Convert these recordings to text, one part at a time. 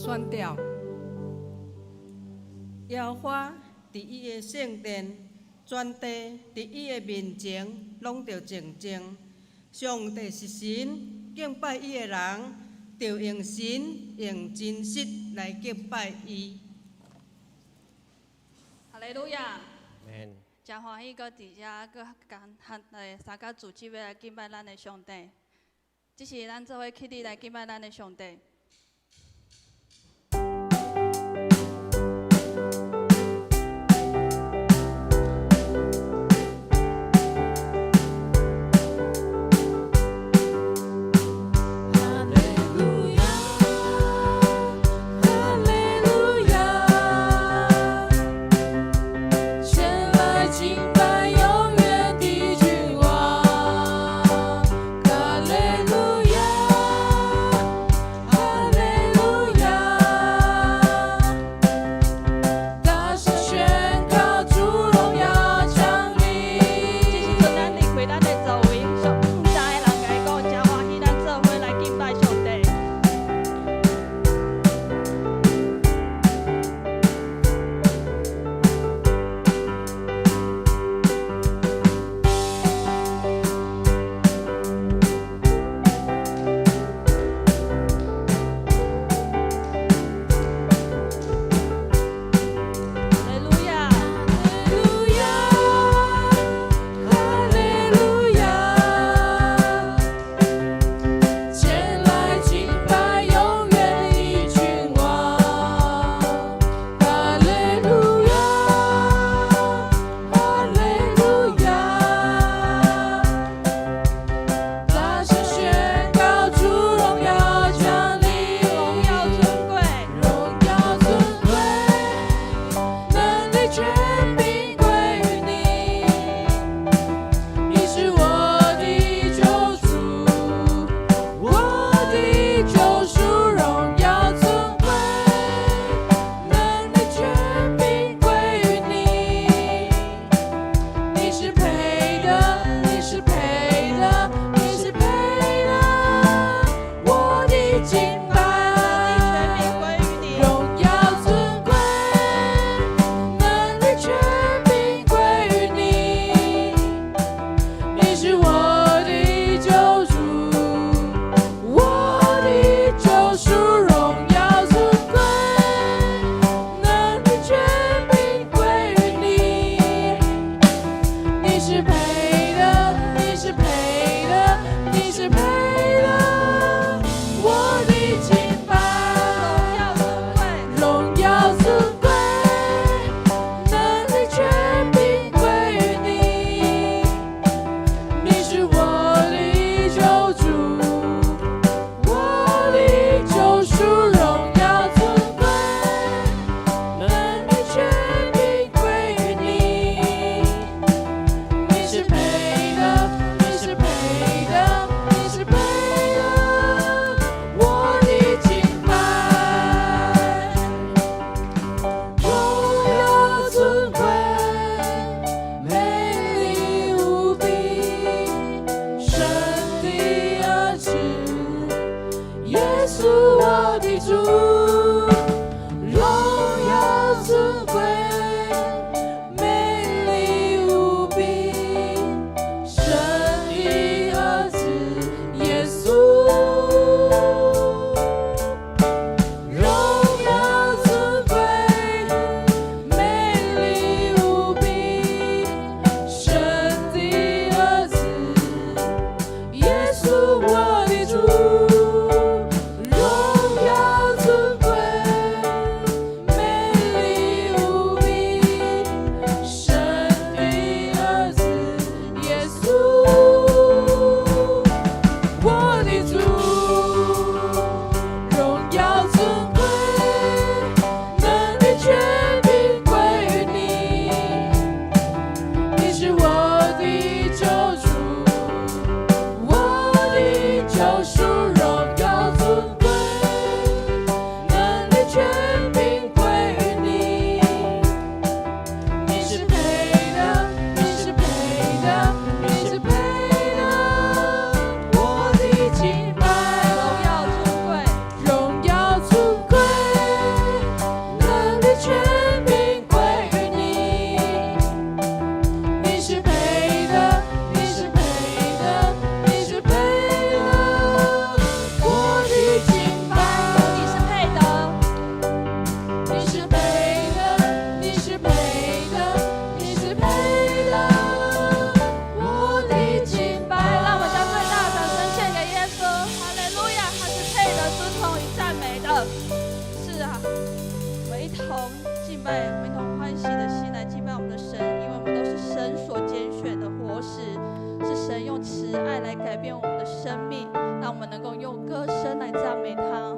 选调。耶和华伫伊的圣殿，全地伫伊的面前，拢着静静。上帝是神，敬拜伊的人，着用神用真实来敬拜伊。哈利路亚！ Amen。真欢喜，搁伫遮，搁三甲组织要来敬拜咱的上帝。这是咱做伙起立来敬拜咱的上帝。哈们一同欢喜的心来敬拜我们的神，因为我们都是神所拣选的活石，是神用慈爱来改变我们的生命，让我们能够用歌声来赞美他。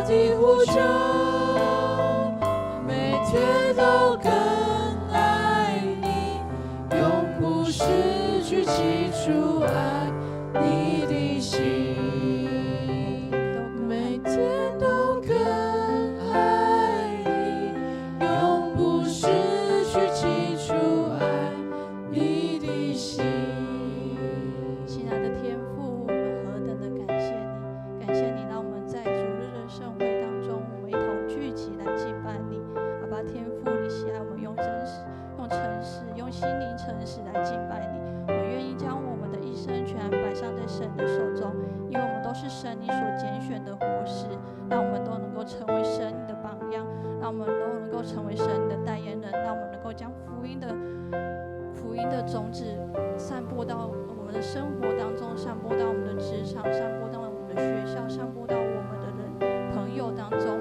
的呼求，每天都更爱你，永不失去起初爱你的心，每天都更爱你，永不失去起初爱你的心。亲爱的天父，我们何等的感谢你，感谢你让我们在主日的盛会当中，我们一同聚集来敬拜你。阿爸天父，你喜爱我们用真实、用诚实、用心灵诚实来敬拜你。我们愿意将我们的一生全然摆上在神的手中，因为我们都是神你所拣选的活士，让我们都能够成为神你的榜样，让我们都能够成为神你的代言人，让我们能够将福音的种子散播到我们的生活当中，散播到我们的职场，散播到我们的学校，散播到我们的朋友当中。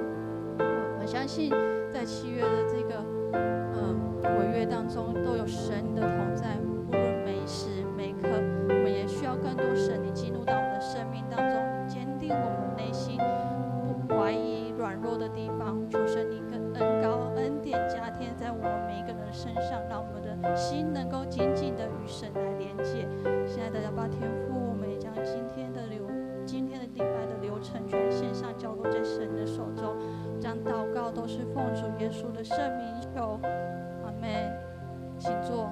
我相信在7月的这个违约当中，都有神你的同在，无论每时每刻，我们也需要更多神你进入到我们的生命当中，坚定我们内心不怀疑软弱的地方。求神你跟恩典加添在我们每一个人身上，让我们的心能够紧紧的与神来连接。现在的阿爸天父，我们也将今天的礼拜的流程全线上交托在神的手中，将祷告都是奉主耶稣的圣名求，阿们。请坐。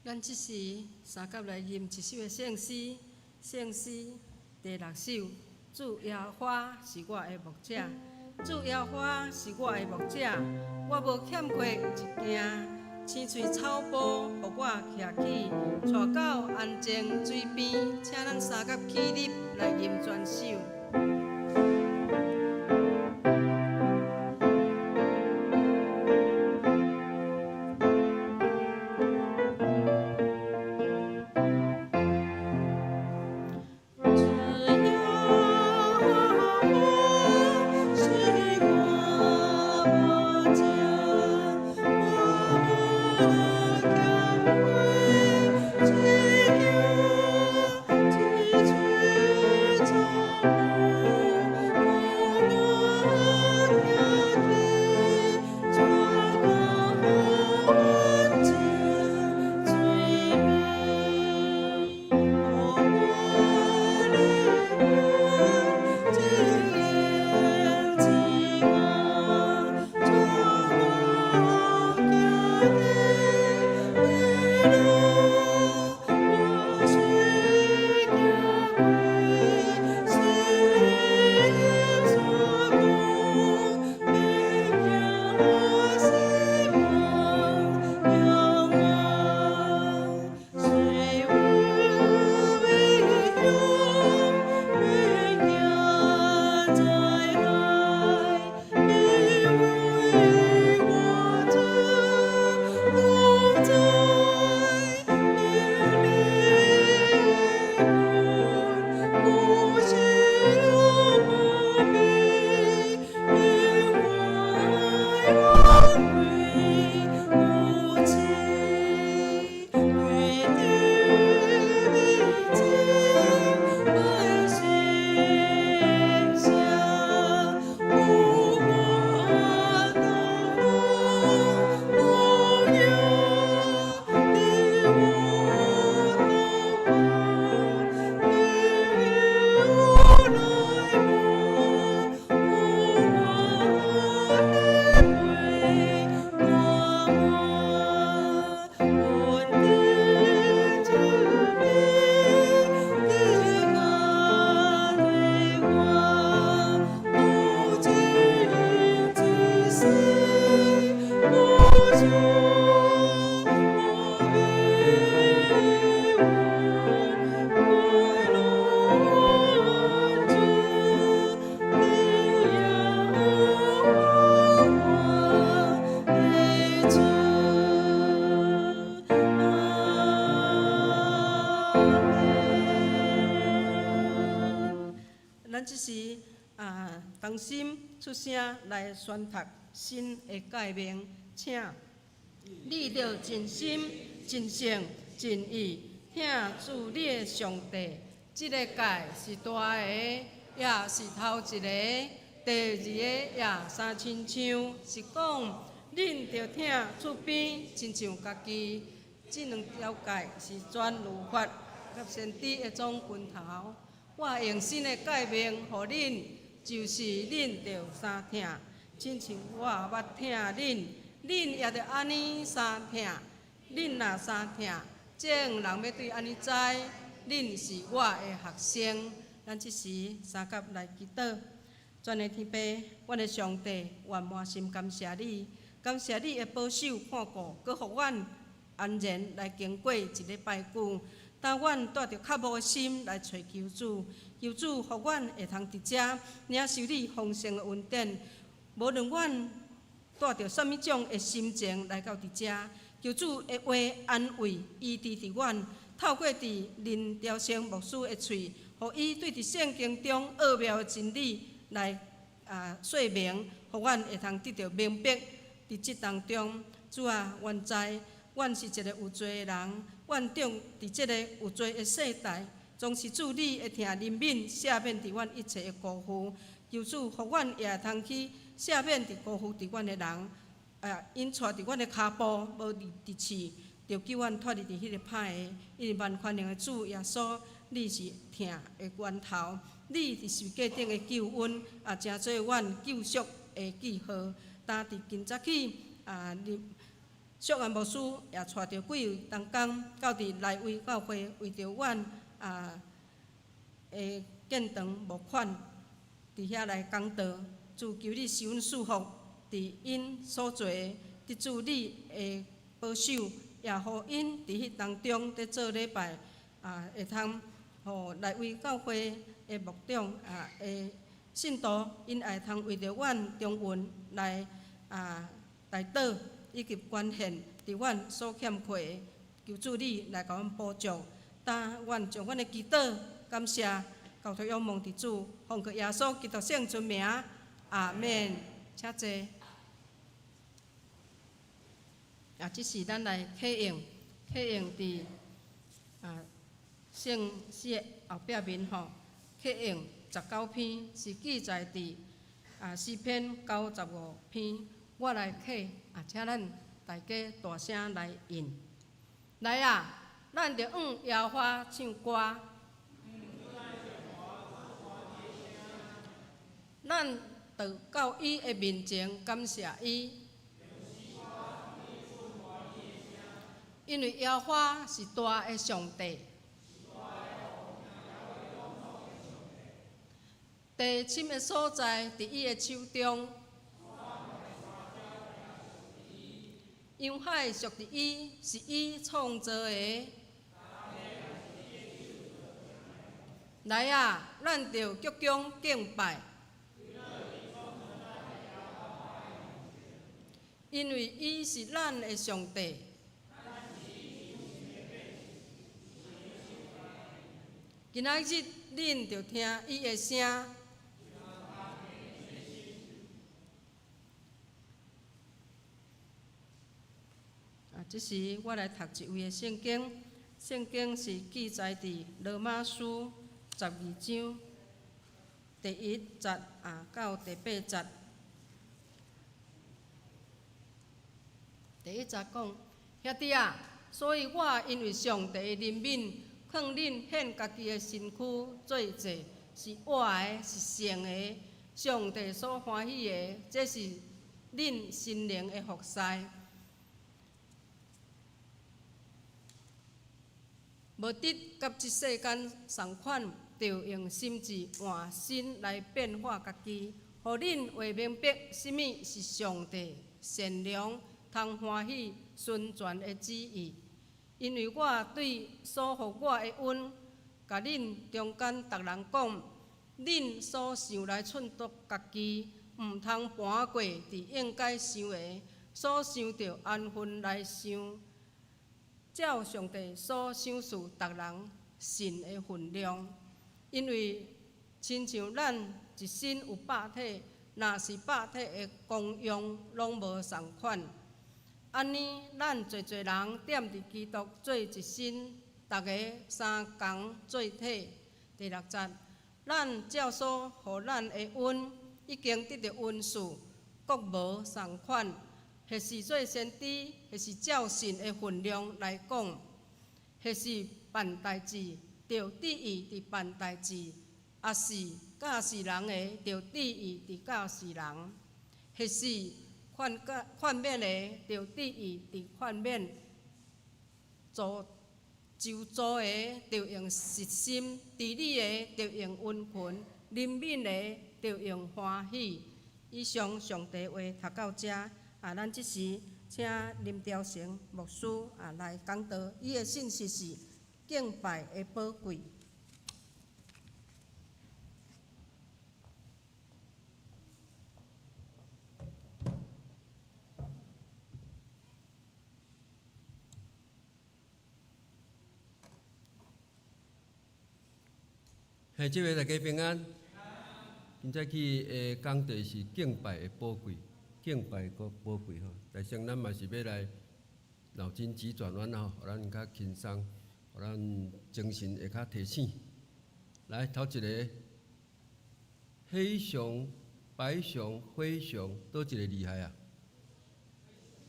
咱即时三甲来吟一首的圣诗，圣诗第6首。主耶和华是我的牧者，主耶和华是我的牧者，我无欠缺一件。青翠草坡，互我徛起，带到安静水边。请咱三甲起立来吟全首。同心出声来宣读新的诫命，请你着真心、真性、真意听主你的上帝。这个诫是大个，也是头一个。第二个也三亲像，是讲恁着听厝边，亲像家己。这两条诫是全律法甲先知的总拳头。我用新的诫命，互恁，就是恁着三听，亲像我捌听恁，恁也着安尼三听。恁若三听，众人要对安尼知，恁是我的学生。咱即时三甲来祈祷。全的天父，阮的上帝，愿满心感谢你，感谢你的保守看顾，搁互阮安然来经过一礼拜久。当阮带着较无的心来找求主，求主互阮会通伫遮领受你丰盛的恩典。无论阮带着什物种的心情来到伫遮，求主的话安慰医治伫阮，透过伫林朝生牧师的喙，互伊对伫圣经中奥妙的真理来说明，互阮会通得到明白。伫即当中，主啊，愿知阮是一个有罪的人，阮中伫即个有罪的世代，总是主你会听怜悯赦免伫阮一切的辜负。求主，互阮也会通去赦免伫辜负伫阮的人，因带伫阮的骹步无伫市，着救阮脱离伫迄个歹的。因为万权能的主耶稣，你是疼的源头，你伫十字架顶的救恩，真做阮救赎的记号。当伫今早起，约翰牧师也带着几位同工到伫内围教会，为着阮的建堂募款，伫遐来讲道。主求你施恩赐福，伫因所做的，得主你的保守，也互因伫迄当中伫做礼拜，会通互内围教会的牧长的信徒，因会通为着阮中运来代祷以及捐献伫阮所欠缺的，求主你来甲阮补助。当阮将阮的祈祷、感谢、交托仰望伫主，奉靠耶稣基督圣尊名，阿免。请坐。即是咱来启用伫圣诗后壁面吼，启用19篇是记载伫诗篇95篇。我来启，请咱大家大声来应。来啊，咱着向耶和华唱歌。咱着到伊的面前感谢伊，因为耶和华是大的上帝。地深的所在，伫伊的手中。洋海属伫伊，是伊创造的。来啊，咱着鞠躬敬拜，因为伊是咱的上帝。今仔日恁着听伊的声。这时我来读一位的圣经，圣经是记载伫罗马书12章第1节到第8节。第1节讲：兄弟啊，所以我因为上帝的怜悯，劝恁献家己的身躯做祭，是活的，是圣的，上帝所欢喜的，这是恁心灵的服侍。无得甲即世间同款，着用心智换心来变化家己，互恁会明白什么是上帝善良、通欢喜、顺全的旨意。因为我对所予我的恩，甲恁中间逐人讲，恁所想来忖度家己，毋通搬过伫应该想的，所想着安分来想。照上帝所想事，逐人信的分量，因为亲像咱一身有百体，若是百体的功用拢无同款。安尼，咱侪侪人踮伫基督做一身，逐个三工做体。第六节，咱照所互咱的恩，已经得到恩赐，各无同款。或是做先知，或是照神的分量来讲，或是办代志，着旨意伫办代志；也是教示人的，着旨意伫教示人；或是劝勉的，着旨意伫劝勉；周遭的，着用实心；治理的，着用温群；怜悯的，着用欢喜。以上上帝话读到这。咱即时请林兆成牧师来讲道，伊的信息是敬拜的宝贵。即位大家平安。今早起讲题是敬拜的宝贵。敬拜个宝贵吼，但是咱嘛是要来脑筋急转弯吼，互咱较轻松，互咱精神会较提醒。来，头一个，黑熊、白熊、灰熊，倒一个厉害啊？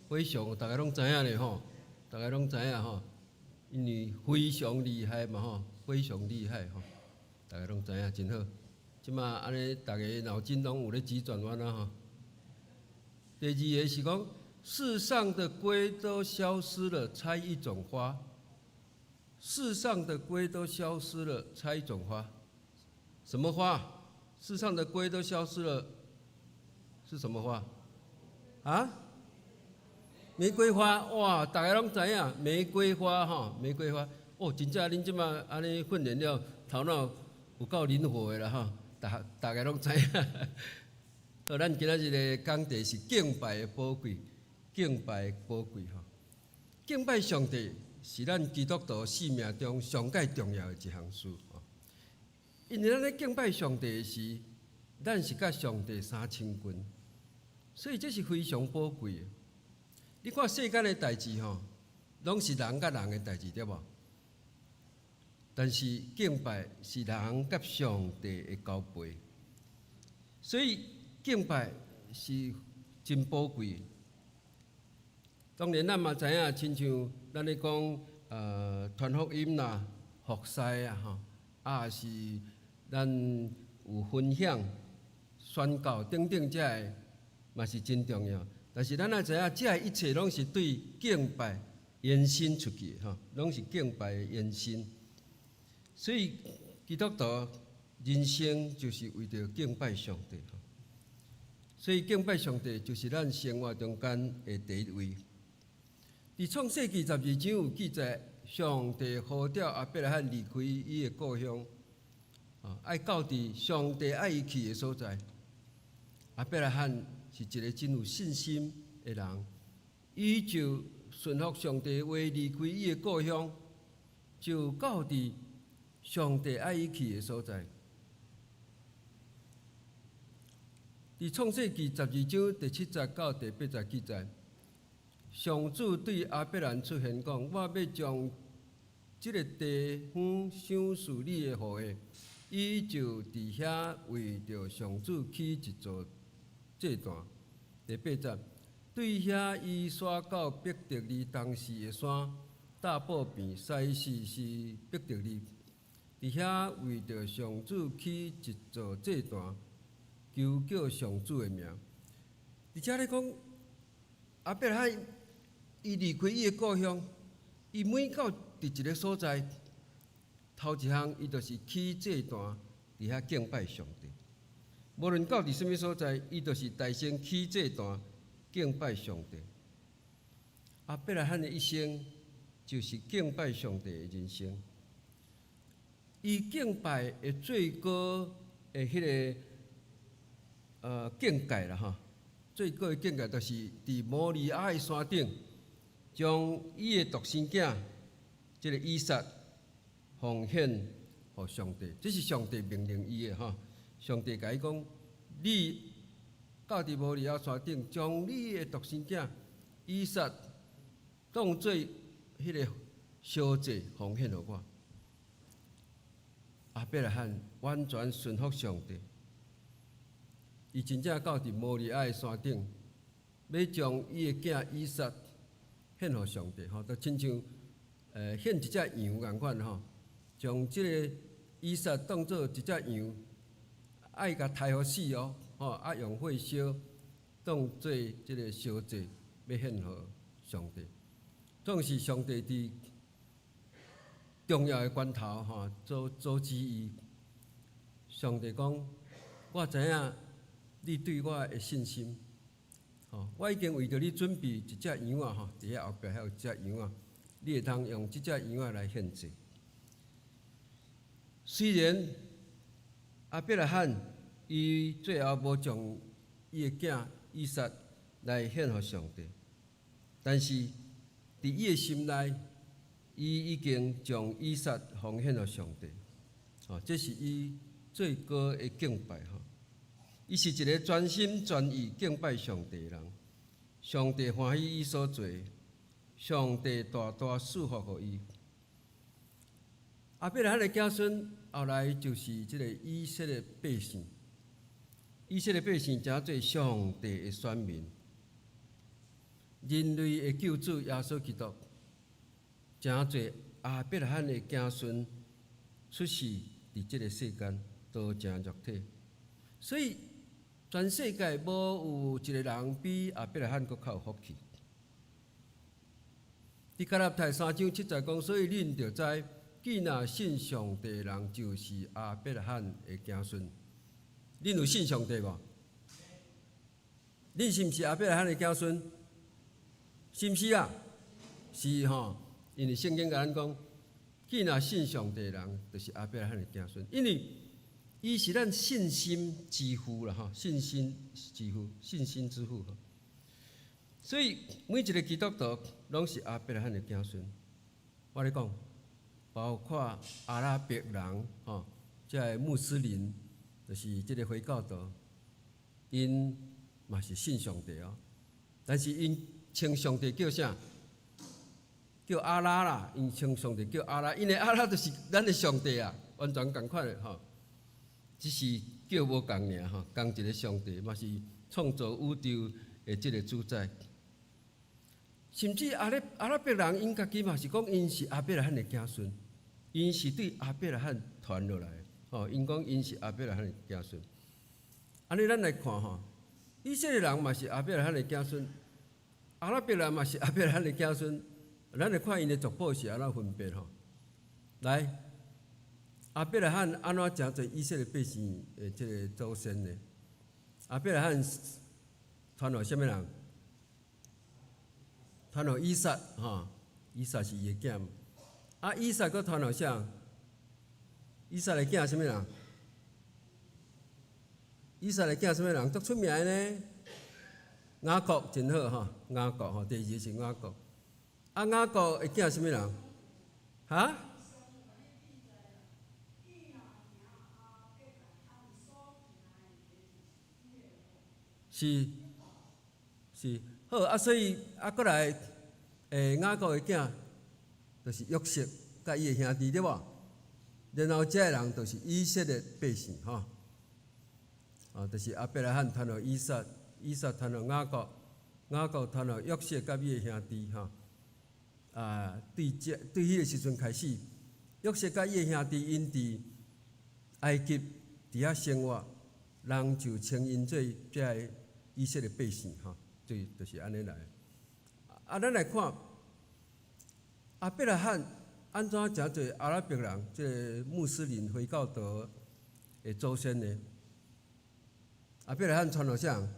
灰熊，大家拢知影咧吼，大家拢知影吼，因为灰熊厉害嘛吼，灰熊厉害吼，大家拢知影真好。即马安尼，大家脑筋拢有咧急转弯啊吼。第二个是讲，世上的龟都消失了，猜一种花。世上的龟都消失了，猜一种花。什么花？世上的龟都消失了，是什么花？啊？玫瑰花。哇，大家拢知影玫瑰花吼，玫瑰花。哦，真正恁即马安尼训练了，头脑有够灵活的啦吼，大家拢知影。好，咱今仔日的讲题是敬拜的宝贵，敬拜的宝贵吼。敬拜上帝是咱基督徒生命中上界重要的一项事吼。因为咱咧敬拜上帝时，咱是甲上帝相亲近，所以这是非常宝贵的。你看世间的代志吼，拢是人甲人的代志，对无？但是敬拜是人甲上帝的交配，所以敬拜是真宝贵。当然，咱嘛知影，亲像咱咧讲传福音啦、服侍啊，吼，也是咱有分享、宣告等等，这个嘛是真重要。但是咱也知影，这一切拢是对敬拜延伸出去吼，拢是敬拜的延伸。所以基督徒人生就是为着敬拜上帝。所以敬拜上帝就是咱生活中间的第一位。伫创世纪12章有记载，上帝呼召亚伯拉罕离开伊的故乡，爱到伫上帝爱伊去的所在。亚伯拉罕是一个真有信心的人，伊就顺服上帝的话，离开伊的故乡，就到伫上帝爱伊去的所在。伫创世纪12章第7节到第8节记载，上主对亚伯兰出现讲：我要将这个地方赏赐你的后裔。伊就伫遐为着上主起一座祭坛。第8节，对遐伊刷到伯特利当时的山大埔边，西势是伯特利。伫遐为着上主起一座祭坛，求叫上主的名。而且咧讲，亚伯拉罕伊离开伊的故乡，伊每到伫一个所在，头一项伊就是起祭坛，伫遐敬拜上帝。无论到伫什么所在，伊就是大先起祭坛敬拜上帝。亚伯拉罕的一生就是敬拜上帝的人生。伊敬拜的最高的迄个境界啦吼，最高的境界就是伫摩利亚的山顶，将伊的独生囝，即个以撒奉献予上帝，这是上帝命令伊的吼。上帝甲伊讲，你到伫摩利亚山顶，将你的独生囝以撒当做迄个烧祭奉献互我。亚伯拉罕完全顺服上帝，伊真正到伫摩利亚的山顶，要将伊的囝以撒献互上帝，就亲像献一只羊共款将即个以撒当做一只羊，爱甲杀互死用火烧，当做即个烧祭，要献互上帝。总是上帝伫重要的关头阻止伊。上帝讲：我知影你对我的信心，我已经为着你准备一只羊伫遐后壁还有一只羊你会通用即只羊来献祭。虽然亚伯拉罕伊最后无将伊的囝以撒来献互上帝，但是伫伊的心内，伊已经将以撒奉献互上帝。这是伊最高的敬拜。伊是一个全心全意敬拜上帝的人。上帝欢喜伊所做，上帝大大赐福互伊。亚伯拉罕的子孙后来就是即个以色列百姓。以色列百姓诚做上帝的选民，人类的救主耶稣基督，诚做亚伯拉罕的子孙出世伫即个世间，都成肉体。所以全世界无有一个人比亚伯拉罕搁较有福气。伫加拉太3章7节讲，所以恁着知，既若信上帝的人，就是亚伯拉罕的子孙。恁有信上帝无？恁是毋是亚伯拉罕的子孙？是毋是啊？是因为圣经甲咱讲，既若信上帝的人，就是亚伯拉罕的子孙。因为伊是咱信心之父啦，信心之父，信心之父。所以每一个基督徒拢是亚伯拉罕的子孙。我咧讲，包括阿拉伯人即个穆斯林，就是即个回教徒，因嘛是信上帝但是因称上帝叫啥？叫阿拉啦，因称上帝叫阿拉，因为阿拉就是咱的上帝完全同款的只是叫无共尔同一个上帝，嘛是创造宇宙的即个主宰。甚至阿拉伯人因家己嘛是讲，因是亚伯拉罕的子孙，因是对亚伯拉罕传落来的因讲因是亚伯拉罕的子孙。安尼咱来看以色列人嘛是亚伯拉罕的子孙，阿拉伯人嘛是亚伯拉罕的子孙。咱来看因的族谱是安怎分别来，亚伯拉罕安怎诚侪以色列百姓的即个祖先呢？亚伯拉罕传互什么人？传互以撒以撒是伊的囝。以撒佫传互啥？以撒的囝什么人？以撒的囝什么人？足出名的呢？雅各真好雅各第二个是雅各。雅各的囝什么人？是好所以过来雅各的囝就是约瑟甲伊的兄弟对无？然后这个人就是以色列百姓就是亚伯拉罕传互以撒，以撒传互雅各，雅各传互约瑟甲伊的兄弟对迄个时阵开始，约瑟甲伊的兄弟因伫埃及伫遐生活，人就称因做这以色列百姓就是安尼来。咱来看亚伯拉罕安怎诚侪阿拉伯人，即个穆斯林回教徒的祖先呢？亚伯拉罕传互啥人？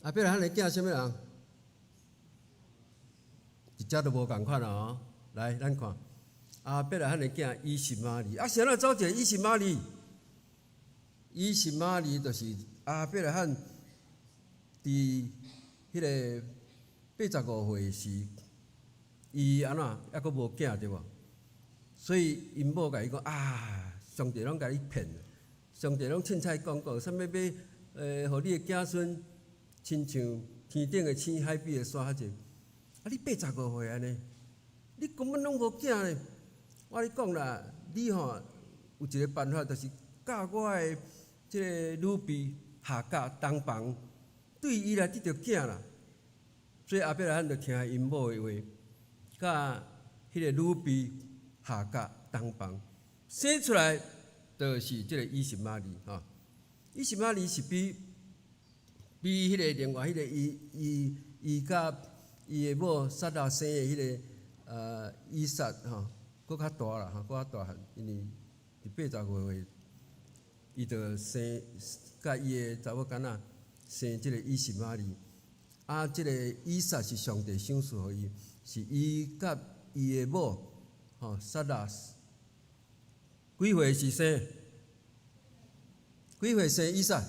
亚伯拉罕的囝什么人？一只都无共款来，咱看亚伯拉罕的囝以实玛利。谁来走一个以实玛利？以实玛利就是亚伯拉罕伫迄个85岁时，伊安怎抑阁无囝对无？所以因某甲伊讲上帝拢甲你骗了。上帝拢凊彩讲过，啥物要互你的子孙，亲像天顶的星、海边的沙遐济。啊，你85岁安尼，你根本拢无囝呢。我咧讲啦，你吼有一个办法，就是教我的即个女婢下嫁东房，对伊来得着囝啦。所以阿伯拉罕就听因某的话，甲迄个女婢下嫁东房，生出来就是即个以实玛利吼。以实玛利是比迄个另外迄个伊甲伊的某撒拉生的迄个以撒吼，搁较大啦吼，搁较大汉，因为伫80岁，伊就生甲伊的查某囡仔生即个以实玛利。啊，即个以撒是上帝赏赐互伊，是伊甲伊的某吼撒拉几岁是生？几岁生以撒？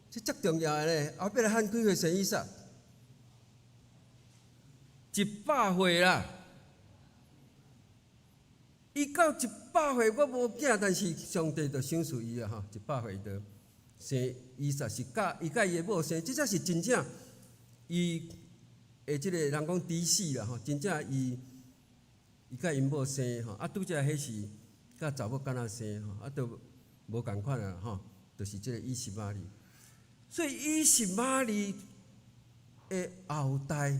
这足重要的呢。后壁来喊几岁生以撒？100岁啦。伊到100岁，我无囝，但是上帝就赏赐伊啊！吼，100岁就生以撒，是伊甲伊的某生，这才是真正伊的即个人讲嫡死啦吼，真正伊甲因某生吼，啊拄则迄是甲查某囡仔生吼，啊都无共款啊吼，就是即个以实玛利。所以以实玛利的后代，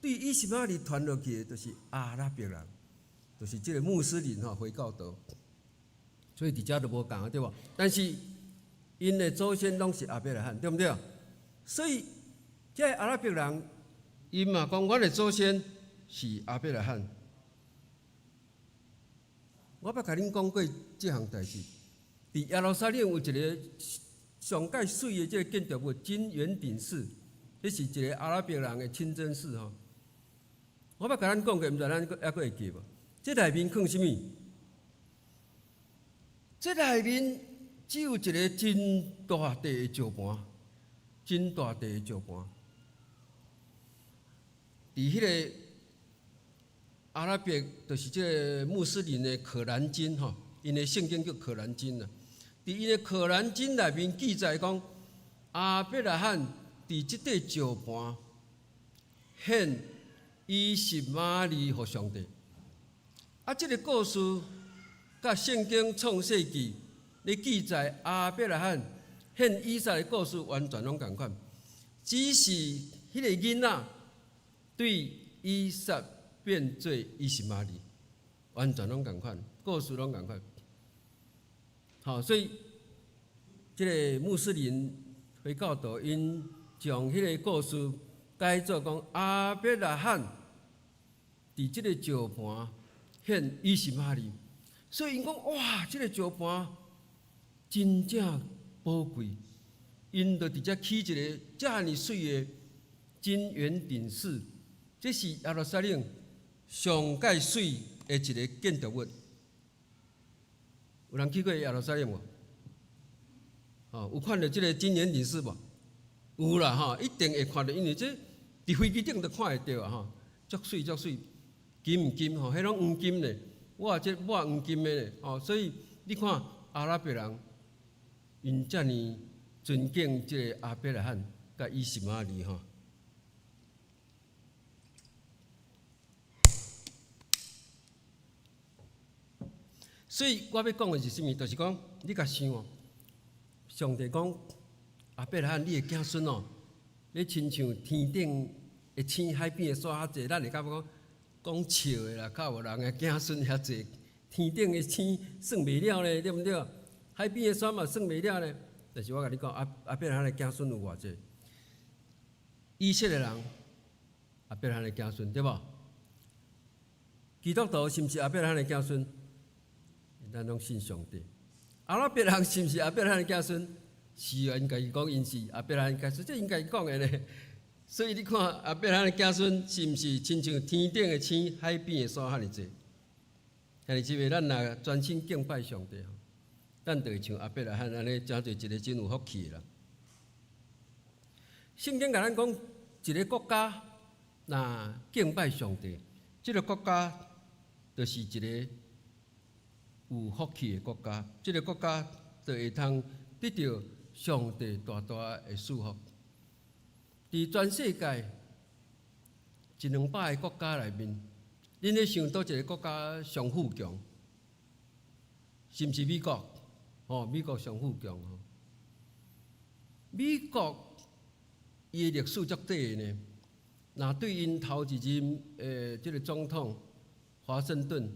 对以实玛利传落去的，就是阿拉伯人，就是即个穆斯林吼回教徒。所以伫遮都无共啊，对无？但是因的祖先拢是阿伯拉罕，对不对？所以即个阿拉伯人，因嘛讲，阮的祖先是阿伯拉罕。我捌甲恁讲过即项代志，伫耶路撒冷有一个上界水的即个建筑物金元顶寺，这是一个阿拉伯人的清真寺吼。我捌甲咱讲过，毋知咱还佫会记无？这内面放啥物？这内面只有一个真大地的石盘，真大地的石盘。伫迄个阿拉伯，就是即个穆斯林的可兰经吼，因的圣经叫可兰经啦。伫因的可兰经内面记载讲，阿伯拉罕伫即块石盘献以实玛利互上帝。啊，即个故事甲圣经创世纪咧记载阿伯拉罕献以撒的故事完全拢共款，只是迄个囡仔对以撒变做以实玛利，完全拢共款，故事拢共款。好，所以即个穆斯林回教徒因将迄个故事改作讲阿伯拉罕伫即个石盘献以实玛利，所以因讲哇，即个石盘真正宝贵，因就直接起一个遮尔水的金元顶寺，这是耶路撒冷上界水的一个建筑物。有人去过耶路撒冷无？哦，有看到即个金元顶寺无？有啦吼，一定会看到，因为这伫飞机顶就看会到啊吼，足水足水，金毋金吼，迄拢黄金咧，我这抹黄金的咧，哦，所以你看阿拉伯人因遮尔尊敬即个阿伯拉罕甲以实玛利吼。所以我要讲的是啥物？就是讲，你甲想哦，上帝讲阿伯拉罕，你的子孙哦，你亲像天顶的星、海边的沙遐济，咱会感觉讲笑的啦，较无人的子孙遐济，天顶的星算袂了咧，对不对？海边的沙嘛算袂了咧。但是我甲你讲，阿伯拉罕的子孙有偌济？以色列人，阿伯拉罕的子孙对无？基督徒是毋是阿伯拉罕的子孙？咱拢信上帝。阿拉伯人是毋是阿伯拉罕的子孙？是啊，应该讲因是阿伯拉罕的子孙，这应该讲的咧。所以你看阿伯拉罕的子孙是毋是亲像天顶的星、海边的沙遐尔济？但是即个咱若专心敬拜上帝，咱就会像阿伯拉罕安尼，真做一个真有福气的人。圣经甲咱讲，一个国家若敬拜上帝，即个国家就是一个有福气的国家。这个国家就会通得到上帝大大的祝福。伫全世界100-200个国家内面，恁咧想倒一个国家上富强？是毋是美国？美国上富强吼。美国伊的历史足短呢。若对因头一任即个总统华盛顿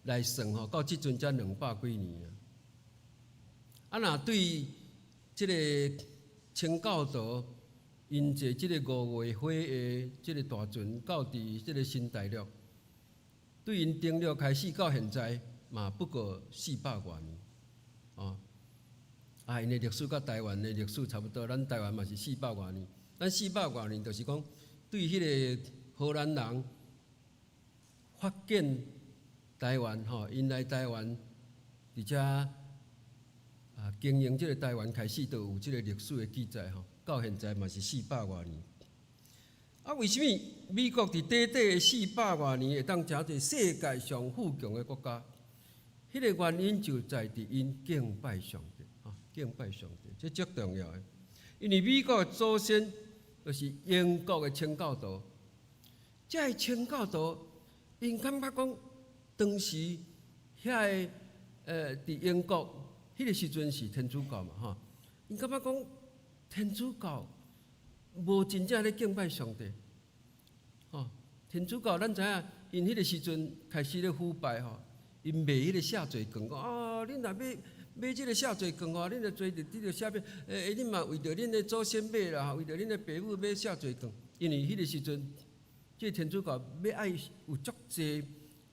来算吼，到即阵才200几年啊。若对即个清教徒因坐即个5月花的即个大船到伫即个新大陆，对因登陆开始到现在嘛不过400多年因的历史甲台湾的历史差不多，咱台湾嘛是400多年。咱400多年，就是讲对迄个荷兰人发现台湾因来台湾，而且经营即个台湾开始，就有即个历史的记载到现在嘛是400多年。为什么美国伫短短的400多年会当成做世界上富强的国家？迄个原因就在伫因敬拜上帝敬拜上帝，这足重要的。因为美国的祖先就是英国的清教徒，这个清教徒，因感觉讲，当时遐个伫英国迄个时阵是天主教嘛因感觉讲天主教无真正咧敬拜上帝天主教咱知影，因迄个时阵开始咧腐败因卖迄个下罪券恁若要买即个下罪券恁就做伫个下面恁嘛为着恁的祖先买啦，为着恁的爸母买下罪券，因为迄个时阵，即个天主教要爱有足济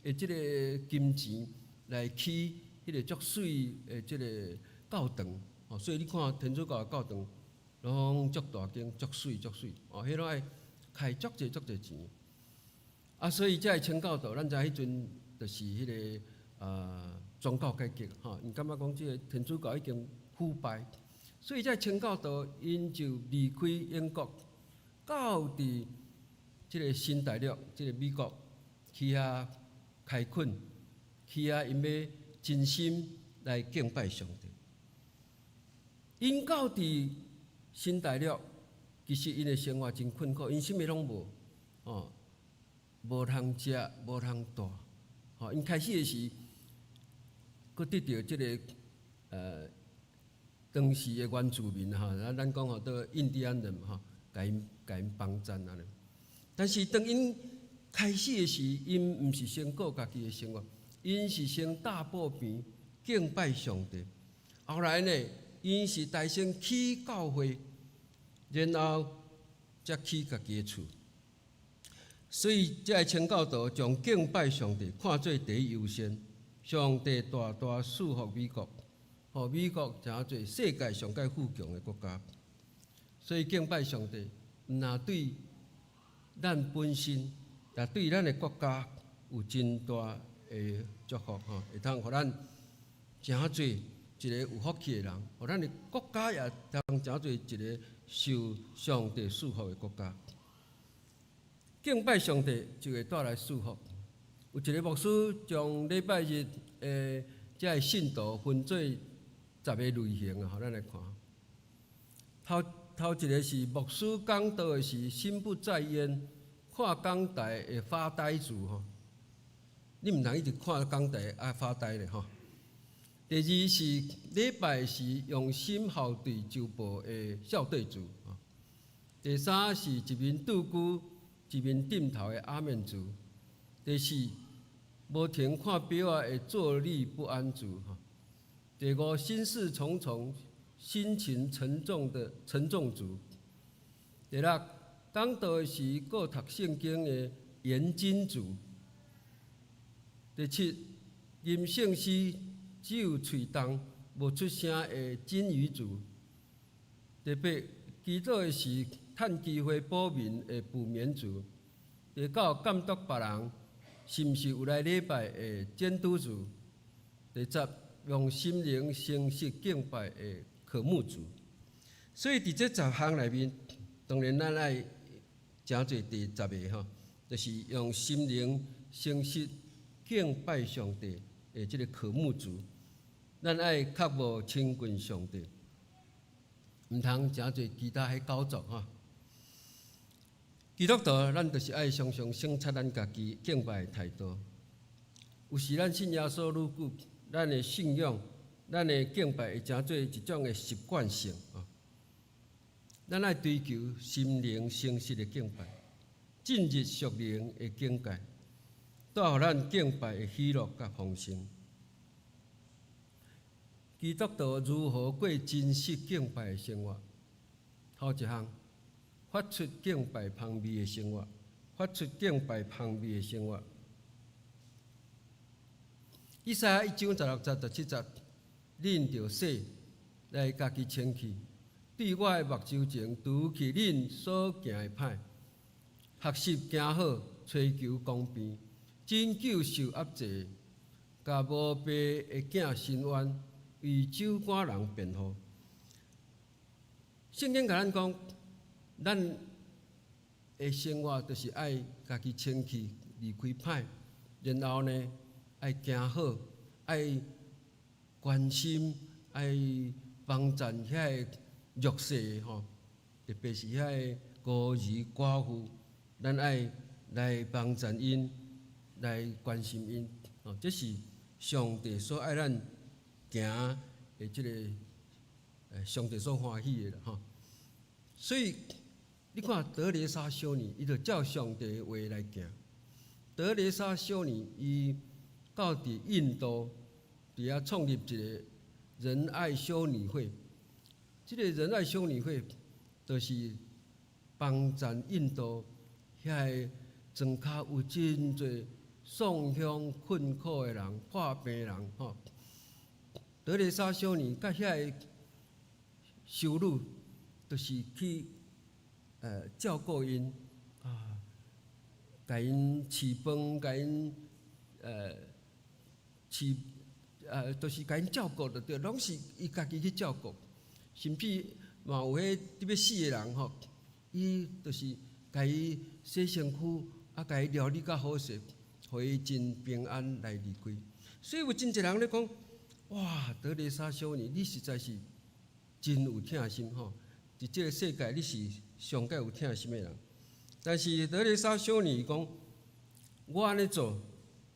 的即个金钱来起迄个足水的即个教堂所以你看天主教的教堂拢足大间、足水、迄拢爱开足济钱所以这个清教徒，咱知迄阵就是迄个宗教改革因感觉讲即个天主教已经腐败，所以这清教徒因就离开英国，到伫即个新大陆，即个美国去遐开垦，去遐因要真心来敬拜上帝。因到伫新大陆，其实因的生活真困苦，因啥物拢无无通食，无通住因开始的时，佫得到即个当时的原住民咱讲倒印第安人甲因帮衬安尼。但是当因开始的时，因毋是先过家己的生活，因是先大步边敬拜上帝。后来呢，因是大先起教会，然后才起家己的厝。所以，这个清教徒将敬拜上帝看作第一优先。上帝大大祝福美国，互美国成做世界上界富强的国家。所以敬拜上帝，毋但对咱本身，也对咱的国家有真大的祝福会通互咱成做一个有福气的人，互咱的国家也通成做一个受上帝祝福的国家。敬拜上帝就会带来祝福。有一个牧师将礼拜日这个信徒分做10个类型互咱来看。头一个是牧师讲道的是心不在焉，看讲台会发呆住你毋通一直看讲台发呆咧第二是礼拜时用心校对周报的校对子第三是一面拄久一面点头的阿面子。第四，无停看表的坐立不安子第五，心事重重、心情沉重的沉重子。第六，讲道时各读圣经的研经子。第七，吟圣诗只有喙动无出声的金鱼子。第八，祈祷的时趁机会补眠的补眠子。第九，监督别人是毋是有来礼拜的监督主。第十，用心灵诚实敬拜的科目主。所以伫这10项内面，当然咱爱诚做第10个就是用心灵诚实敬拜上帝的即个科目组，咱爱确无亲近上帝，毋通诚侪其他迄搞作哈。基督徒咱就是爱常常省察咱家己敬拜的态度。有时咱信耶稣愈久，咱的信仰、咱的敬拜会成做一种的习惯性啊。咱爱追求心灵诚实的敬拜，进入属灵的境界，带予咱敬拜的喜乐甲丰盛。基督徒如何过真实敬拜的生活？头一项，发出敬拜香味的生活，发出敬拜香味的生活。以赛亚1章16节、17节，恁着洗来家己清气，对我的目睭前除去恁所行的歹，学习行好，追求公平，拯救受压制，甲无爸的囝伸冤，为酒馆人辩护。圣经甲咱讲，咱的生活就是爱家己清气，离开歹，然后呢，爱行好，爱关心，爱帮助遐个弱势吼，特别是遐个孤儿寡妇，咱爱来帮助因，来关心因。哦，这是上帝所爱咱行的即个上帝所欢喜的啦吼。所以你看德蕾莎修女，伊就照上帝的话来行。德蕾莎修女伊到伫印度，伫遐创立一个仁爱修女会。这个仁爱修女会，就是帮助印度遐个庄骹有真侪丧乡困苦的人、破病人吼。德蕾莎修女甲遐个修女，就是去照顾因啊，甲因饲饭，甲因就是甲因照顾就对，拢是伊家己去照顾。甚至嘛有迄伫要死的人吼，伊就是甲伊洗身躯，啊，甲伊料理较好势，互伊真平安来离开。所以有真侪人咧讲，哇，德蕾莎修女，你实在是真有疼心吼！伫即个世界，你是上界有疼心的人。但是德蕾莎修女讲，我安尼做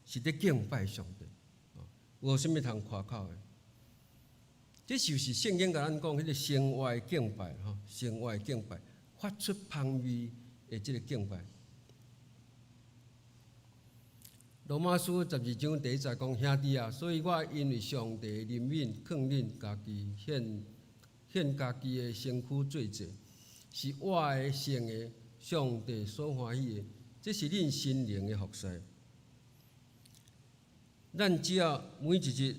是伫敬拜上帝，无啥物通夸口的。这就是圣经甲咱讲迄个生活的敬拜吼，生活的敬拜，发出香味的即个敬拜。罗马书12章1节讲，兄弟啊，所以我因为上帝怜悯，劝恁家己献家己的身躯做祭，是我的圣的，上帝所欢喜的，这是恁心灵的服侍。咱只要每一日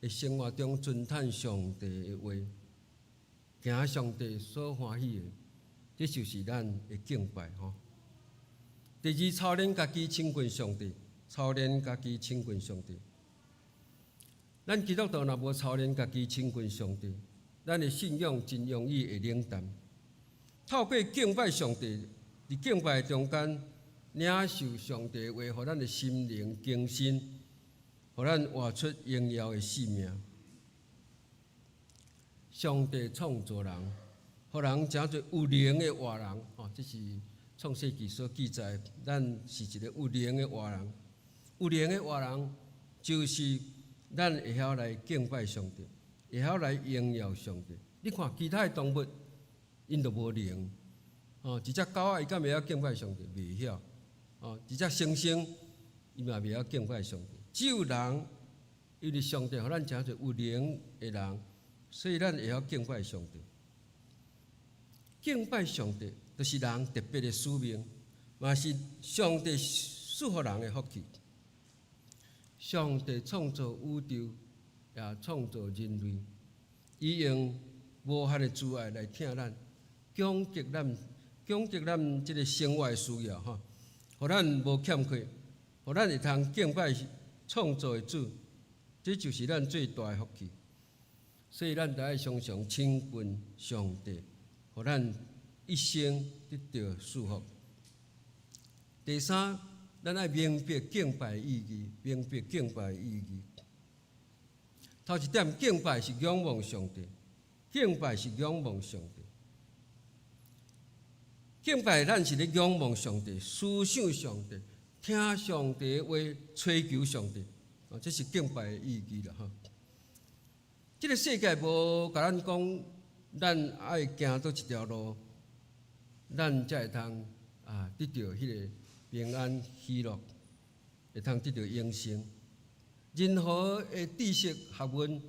的生活中尊叹上帝的话，行上帝所欢喜的，这就是咱的敬拜吼。第二，操练家己亲近上帝，操练家己亲近上帝。咱基督徒若无操练家己亲近上帝，咱的信仰真容易会冷淡。透过敬拜上帝，伫敬拜中间领受上帝的话，互咱的心灵更新。互咱活出荣耀的生命。上帝创造人，互人诚侪有灵的活人。哦，这是创世纪所记载，咱是一个有灵的活人。有灵的活人，就是咱会晓来敬拜上帝，会晓来荣耀上帝。你看其他的动物，因都无灵。哦，一只狗仔伊敢袂晓敬拜上帝？袂晓。哦，一只猩猩，伊嘛袂晓敬拜上帝。只有人，因为上帝互咱诚侪有灵的人，所以咱会晓敬拜上帝。敬拜上帝，就是人特别的使命，嘛是上帝赐予人的福气。上帝创造宇宙，也创造人类，伊用无限的慈爱来疼咱，供给咱即个生活的需要哈，互咱无欠缺，互咱会通敬拜创造的主，这就是咱最大的福气。所以咱得爱常常亲近上帝，互咱一生得到祝福。第三，咱爱明白敬拜的意义，明白敬拜的意义。头一点，敬拜是仰望上帝，敬拜是仰望上帝。敬拜咱是咧仰望上帝，思想上帝，听上帝的话，追求上帝。这是敬拜的意义啦，哈。这个世界无甲咱讲，咱爱行倒一条路，咱才会通得到迄个平安喜乐，会通得到永生。任何的知识学问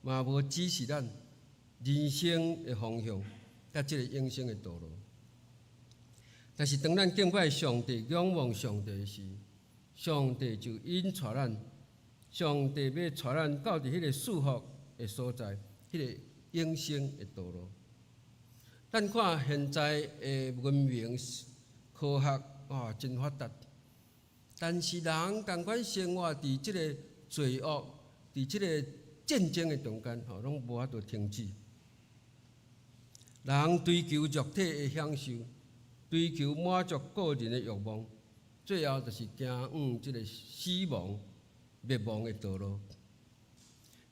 嘛无指示咱人生的方向，甲这个永生的道路。但是当咱敬拜上帝、仰望上帝时，上帝就引带咱，上帝要带咱到伫迄个祝福的所在，迄个永生的道路。咱看现在的文明科学真发达，但是人共款生活伫即个罪恶、伫即个战争的中间，拢无法度停止。人追求肉体的享受，追求满足个人的欲望，最后就是行往即个死亡、灭亡的道路。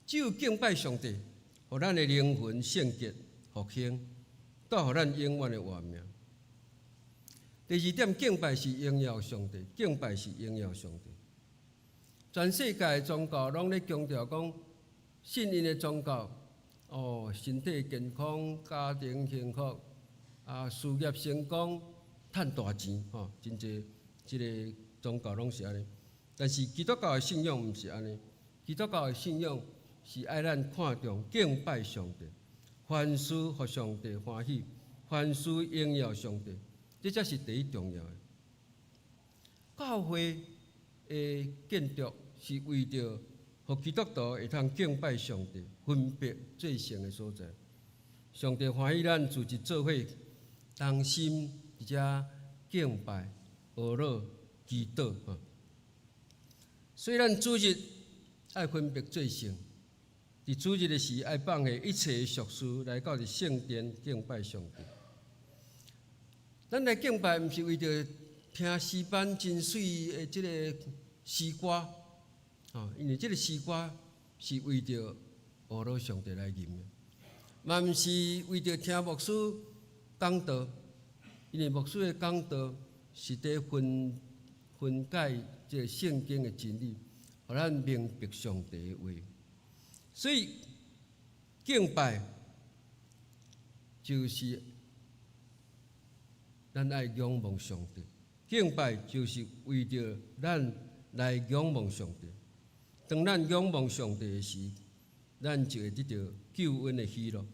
只有敬拜上帝，互咱的灵魂圣洁、复兴，带互咱永远的活命。第二点，敬拜是荣耀上帝，敬拜是荣耀上帝。全世界的宗教拢咧强调讲，信因的宗教，身体健康、家庭幸福、事业成功、赚大钱，真侪即个宗教拢是安尼。但是基督教的信仰毋是安尼，基督教的信仰是爱咱看重敬拜上帝，凡事互上帝欢喜，凡事荣耀上帝，这才是第一重要的。教会的建筑是为着互基督徒会通敬拜上帝，分别最圣的所在。上帝欢喜咱自一做伙，同心伫遮敬拜、学乐、祈祷。虽然主日爱分别最圣，伫主日的时爱放下一切的俗事，来到伫圣殿敬拜上帝。咱来敬拜，毋是为着听诗班真水的即个诗歌，因为即个诗歌是为着学乐上帝来吟的，嘛毋是为着听牧师讲道，因为牧师的讲道是伫分解即个圣经的真理，互咱明白上帝的话。所以敬拜就是咱爱仰望上帝，敬拜就是为着咱来仰望上帝。当咱仰望上帝的时，咱就会得到救恩的喜乐，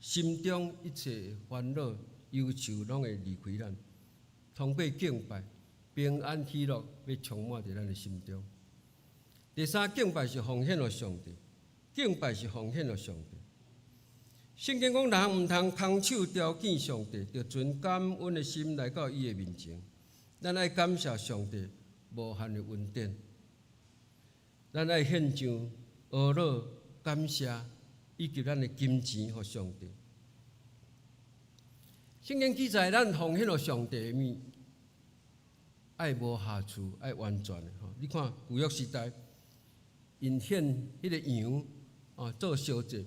心中一切烦恼、忧愁拢会离开咱。通过敬拜，平安喜乐要充满在咱的心中。第三，敬拜是奉献给上帝，敬拜是奉献给上帝。圣经讲，人毋通空手雕见上帝，要存感恩的心来到伊的面前。咱爱感谢上帝无限的恩典，咱爱献上学乐、感谢以及咱的金钱给上帝。圣经记载，咱奉献给上帝的物，爱无瑕疵，爱完全的。你看旧约时代，因献迄个羊做烧祭。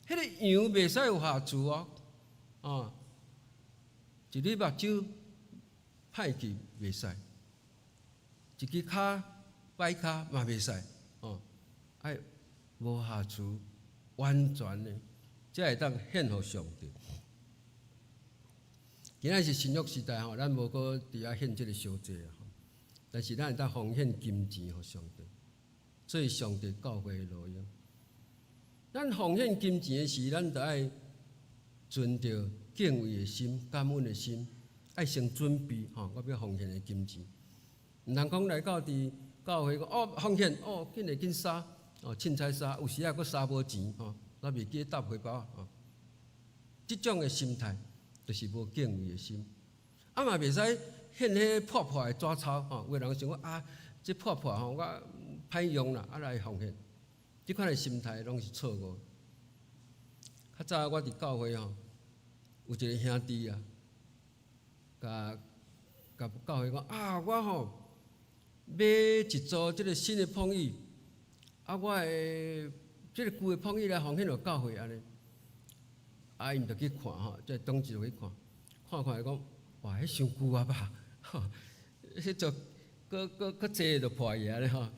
迄个羊袂使有瑕疵一粒目睭歹去袂使，一支骹歹骹嘛袂使，爱无瑕疵、完全的，才会当献互上帝。今仔是新约时代咱无搁伫遐献即个烧祭但是咱会当奉献金钱互上帝，做上帝教会的路用。咱奉献金钱的时，咱就爱存着敬畏的心、感恩的心，爱先准备我要奉献的金钱。毋通讲来到伫教会讲奉献紧来紧杀凊彩杀，有时啊佫杀无钱咱袂记搭回包即种的心态就是无敬畏的心。嘛袂使献迄破破的纸钞有人想讲这破破我歹用啦，来奉献。即款的心态拢是错误。较早我伫教会有一个兄弟甲教会讲我买一组即个新的碰椅，啊，我的即个旧的碰椅来奉献互教会安尼，啊，因着去看吼，即同志就去看，看伊讲，哇，迄伤旧啊吧，吼，迄座搁坐就破去安尼吼，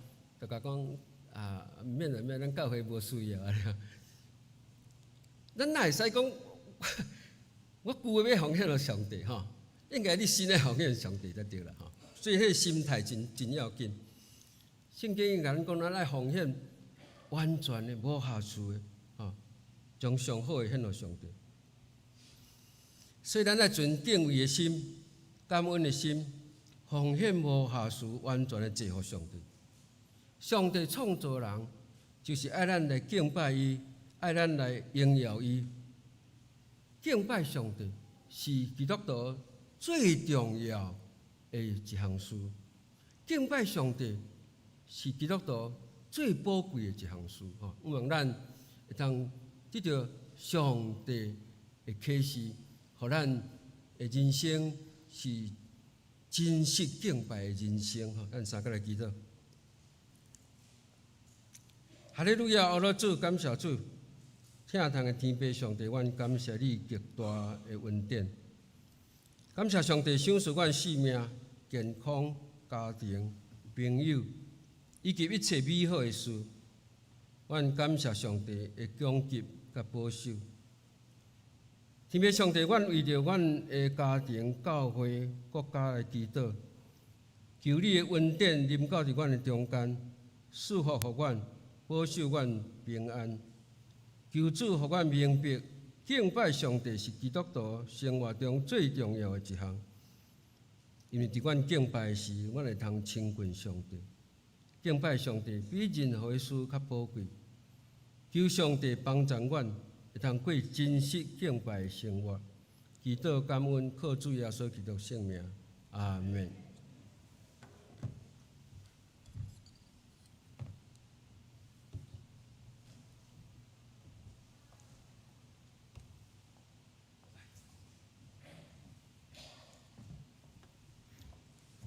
就甲讲啊，免啦免，咱教会无需要安尼。咱哪会使讲，我旧的要奉献互上帝吼？应该你新的奉献上帝才对啦吼。所以迄个心态真要紧。圣经伊甲咱讲，咱爱奉献完全的、无瑕疵的，吼，将上好的献互上帝。所以咱爱存敬畏的心、感恩的心，奉献无瑕疵、完全的祭互上帝。上帝创造人，就是爱咱来敬拜伊，爱咱来荣耀伊。敬拜上帝是基督徒最重要的一项事。敬拜上帝是基督徒最宝贵的一项事。吼，希望咱会通得到上帝的启示，互咱的人生是真实敬拜的人生。吼，咱三个来祈祷。哈利路亚！阿罗主，感谢主，听堂的天父上帝，阮感谢你极大的恩典。感谢上帝赏赐阮性命、健康、家庭、朋友，以及一切美好的事。阮感谢上帝的供给甲保守。天父上帝，阮为着阮的家庭、教会、国家来祈祷，求你的恩典临到伫阮的中间，赐福互阮，保守阮平安。求主互阮明白，敬拜上帝是基督徒生活中最重要的一项。因为伫阮敬拜时，阮会通亲近上帝。敬拜上帝比任何事较宝贵。求上帝帮助阮，会通过真实敬拜的生活。祈祷感恩，靠主耶稣基督圣名，阿门。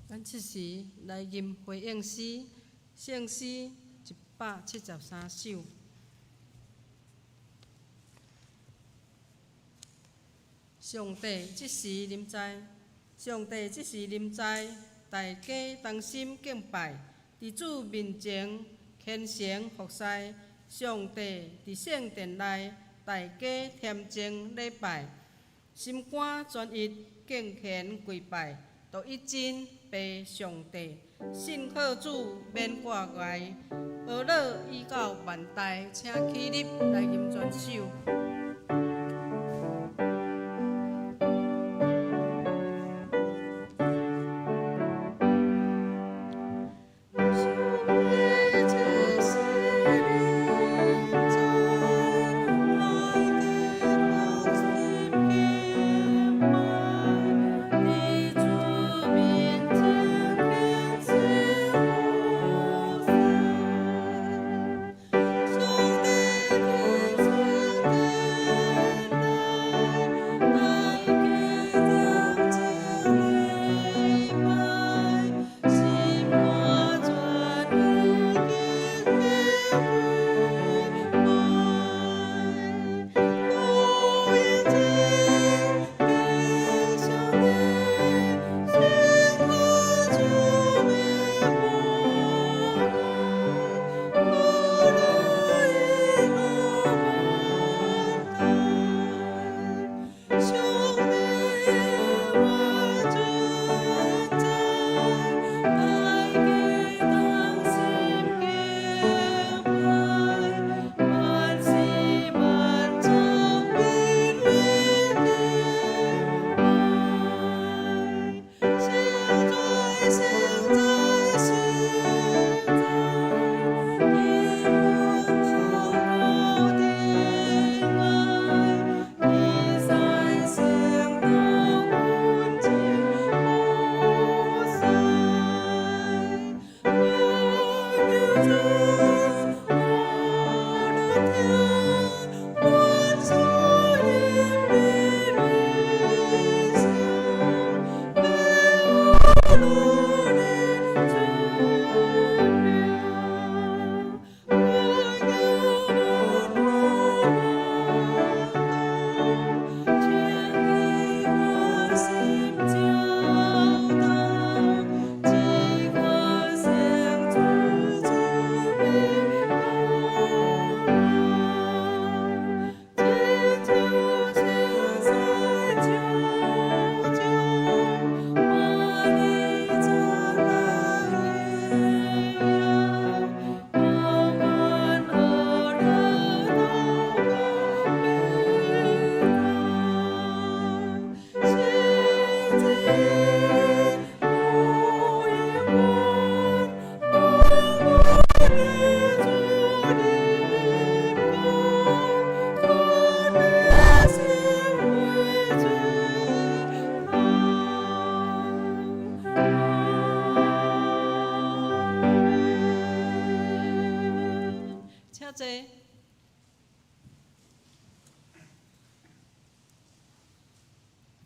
咱即时来吟回应诗，圣诗173首。上帝即时临在，上帝即时临在，大家同心敬拜，伫主面前虔诚服侍。上帝伫圣殿内，大家虔诚礼拜，心肝专一敬虔跪拜。独一真拜上帝，信靠主免挂碍，俄勒依到万代，请起立来吟全首。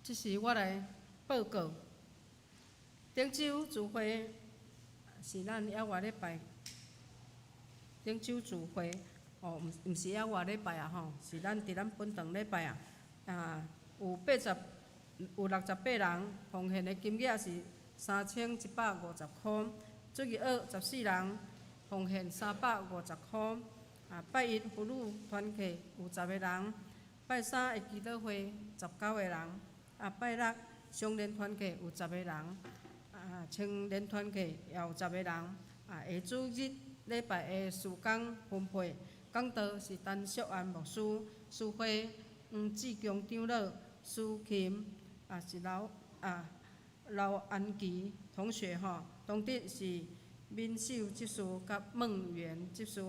即是我来报告。顶周聚会是咱野外礼拜，顶周聚会毋是野外礼拜吼，是咱伫咱本堂礼拜有68人，奉献的金额是3150块。主日学14人，奉献350块。拜一妇女团契有10个人，拜三的祈祷会19个人，拜六双联团契有10个人，青年团契也有10个人。下主日礼拜的事工分配，讲道是陈淑安牧师，书会黄志强长老，苏琴是刘安琪同学同弟是敏秀执事甲孟元执事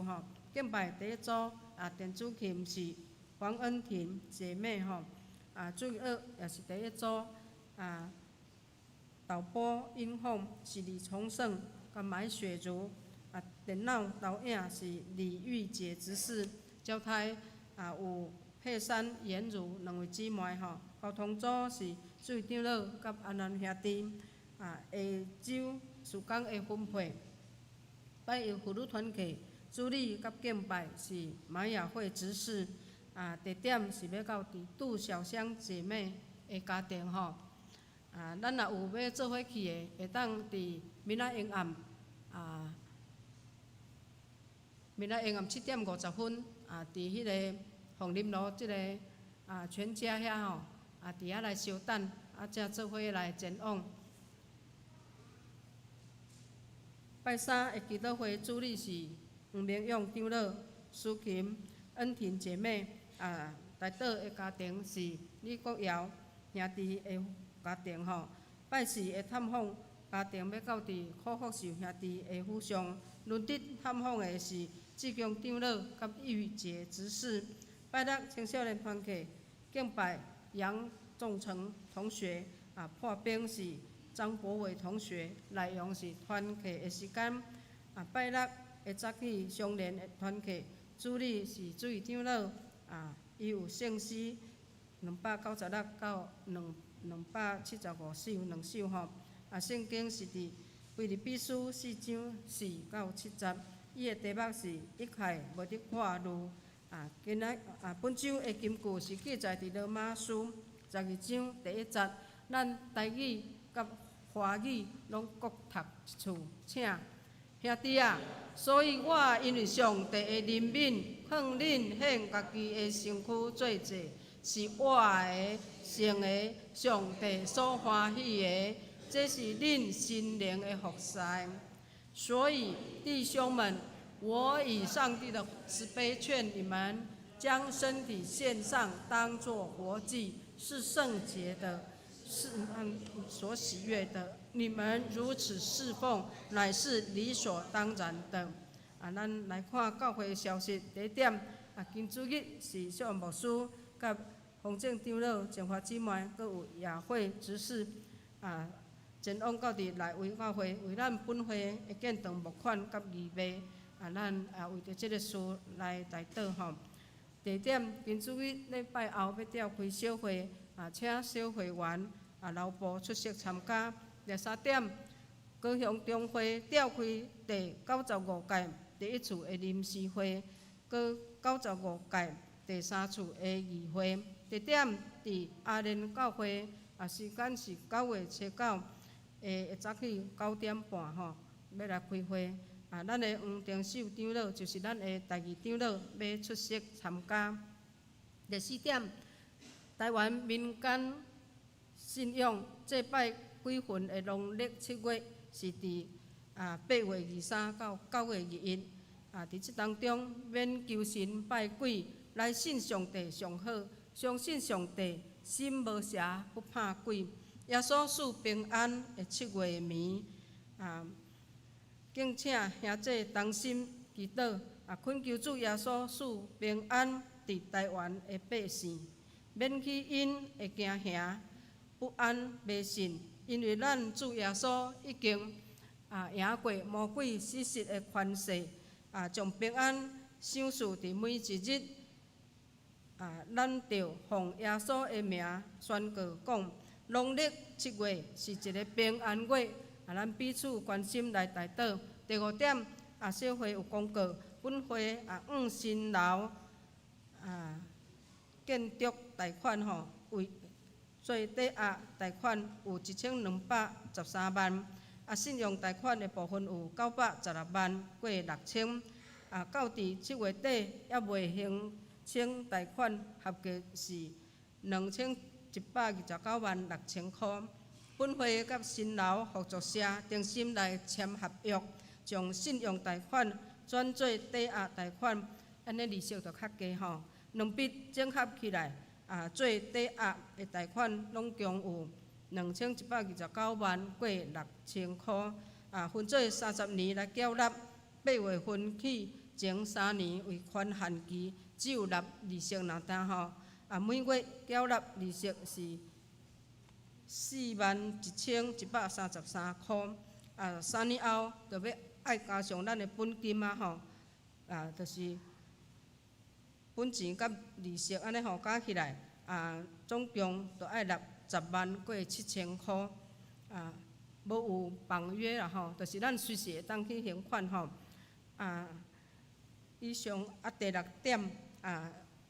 敬拜第一组电子琴是黄恩婷姐妹主日学也是第一组导播音响是李崇胜甲买雪茹电脑导影是李玉洁执事，交台有佩珊、颜如两位姊妹交通组是水长老甲安南兄弟下周事工的分配，拜一妇女团契主理甲敬拜是玛雅会执事地点是要到伫杜小香姐妹的家庭咱若有要做伙去的，会当伫明仔阴暗7点50分伫迄个凤林路即个全家遐伫遐来相等，才做伙来前往。拜三的祈祷会主理是黄明勇长老、苏琴、恩婷姐妹台岛的家庭是李国尧兄弟的家庭拜四的探访家庭要到伫柯福寿兄弟的府上，轮值探访的是志强长老甲玉洁执事。拜六青少年团契敬拜杨仲成同学破冰是张博伟同学，内容是团契的时间拜六会早起双联的团契主理是水长老伊有圣诗296到275首2首圣经是伫腓立比书4章4到7节，伊的题目是一切无得看路今仔本周的金句是记载伫罗马书12章第1节，咱台语甲华语拢各读一次，请兄弟所以我因为上帝的怜悯，劝恁献家己的身躯做祭，是我的圣的，上帝所欢喜的，这是恁心灵的服侍。所以弟兄们，我以上帝的慈悲劝你们，将身体献上，当作活祭，是圣洁的，是所喜悦的。你们如此侍奉，乃是理所当然的。咱来看教会消息。第一点，今主日是小牧师甲洪正长老、净华姊妹，佮有亚会执事前往到伫内围教会，为咱本会的建堂募款甲预备咱为着即个事来代祷第二点，今主日礼拜后要召开小会请小会员留步出席参加。第三点，高雄中会召开第95届第1次的临时会，佮95届第3次的议会。地点伫阿莲教会，时间是9月7日早起9点半要来开会。咱的黄定秀长老就是咱的第2长老要出席参加。第4点，台湾民间信仰祭拜鬼魂的农历7月是伫8月23到9月21。伫即当中，免求神拜鬼，来信上帝上好，相信上帝，心无邪，不怕鬼。耶稣赐平安的7月暝，敬请兄弟同心祈祷，恳求主耶稣赐平安伫台湾的百姓，免去因会惊吓、不安、迷信，因为咱主耶稣已经赢过魔鬼死实的权势，将平安赏赐伫每一日。咱着奉耶稣的名宣告讲，农历7月是一个平安月，咱彼此关心来祈祷。第5点，小会有公告，本会新楼建筑贷款为最低额贷款有1213万，信用贷款的部分有916万，过6000。到伫7月底还未形成贷款，合计是2129万6000块。本会甲新楼合作社定心来签合约，将信用贷款转做抵押贷款，安尼利息就较低吼。两笔整合起来，做抵押的贷款拢共有2129万过6000块，分做30年来缴纳，8月份起前3年为宽限期，只有纳利息若单吼，每月缴纳利息是41133块，3年后就要爱加上咱的本金吼，就是本钱甲利息安尼吼加起来，总共就爱纳10万过7000块，无有绑约啦吼，就是咱随时会当去还款吼，以上第6点，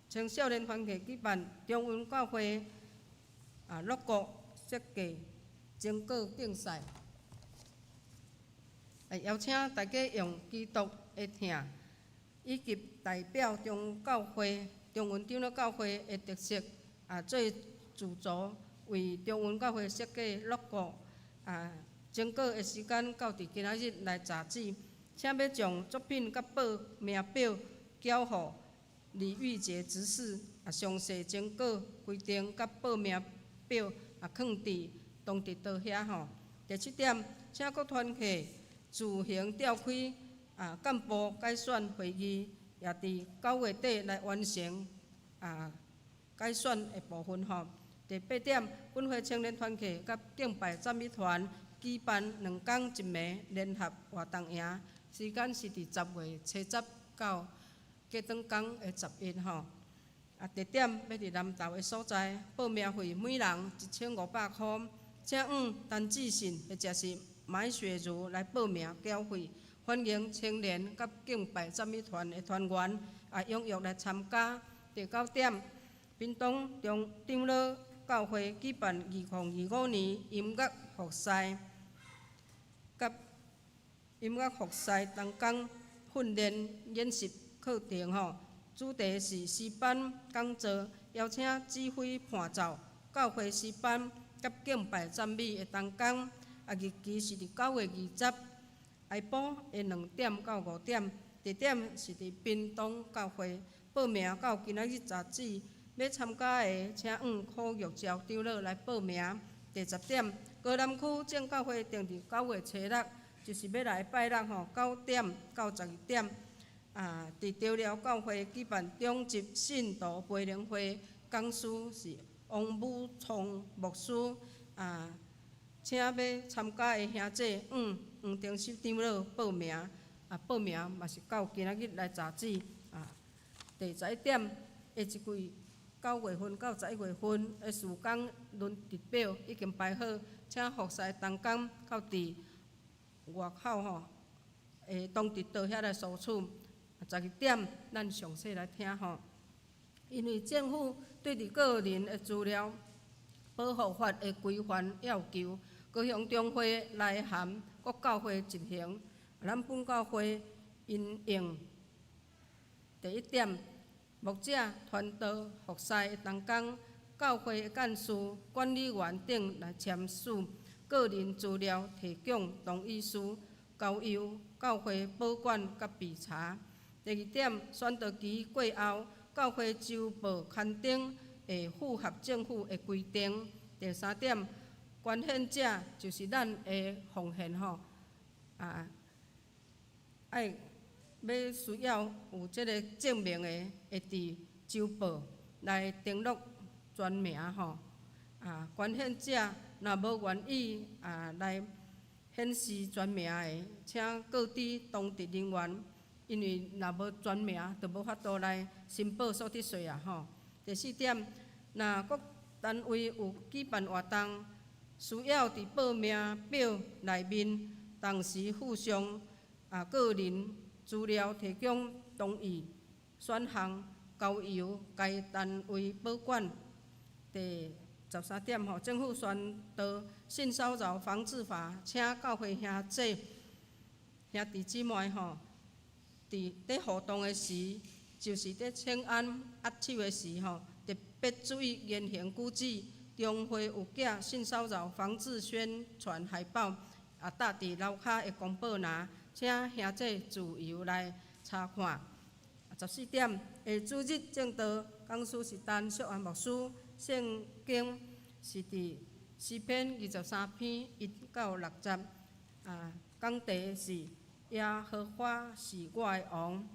青少年团体举办中文教会乐谷设计征稿竞赛，邀请大家用基督的疼，以及代表中文长老教会的特色，做主轴，为中文教会设计乐谷，征稿的时间到伫今仔日来查址，请要将作品甲报名表交予李玉洁执事，详细征稿规定甲报名表放伫当地桌遐吼。第7点，请各团体自行召开干部改选会议，也伫9月底来完成改选的部分吼。第8点，本会青年团体甲敬拜赞美团举办2天1暝联合活动营，时间是伫10月70到过长工的11吼。地点要伫南投的所在，报名费每人1500块，请陈志信或者是买雪茹来报名缴费。欢迎青年甲敬拜赞美团的团员踊跃来参加。第9点，屏东长老教会举办2025年音乐复赛，甲音乐复赛同工训练演习课程吼，主题是诗班讲座，邀请指挥伴奏、教会诗班甲敬拜赞美的同工，日期是伫9月20，下晡的2点到5点，地点是伫屏东教会。报名到今仔日查址，要参加的请苦玉照长老来报名。第10点，高南区正教会定伫9月初6，就是要来拜六吼，9点到12点。伫长寮教会举办中级信徒培灵会，讲师是王武聪牧师。请要参加的兄弟黄定秀长老报名，报名嘛是到今仔日来查址。第11点，下一季9月份到11月份的时间轮值表已经排好，请服侍同工到伫外口吼，当地倒遐来索取。12点，咱详细来听吼。因为政府对伫个人的资料保护法的规范要求，高雄中会内含各教会执行。咱本教会因应第1点，牧者、传道、服侍的同工、教会的干事、管理员等来签署个人资料提供同意书，交由教会保管甲备查。第2点，宣导期过后，教会周报刊登会符合政府的规定。第3点，捐献者就是咱的奉献吼，要需要有这个证明的，会伫周报来登录全名吼。捐献者若无愿意来显示全名的，请告知当地人员，因为若无全名，就无法度来申报所得税吼。第4点，若单位有举办活动，需要伫报名表内面同时附上个人资料，提供同意选项，交由该单位保管。第13点政府宣导性骚扰防治法，请教会兄弟姊妹伫活动的时，就是伫请安握手的时特别注意言行举止。中会有寄性骚扰防治宣传海报，搭伫楼骹的公报栏，请兄弟自由来查看。14点，下主日正道讲师是陈淑安牧师，圣经是伫诗篇23篇1到6节，讲题是耶和华是我的王，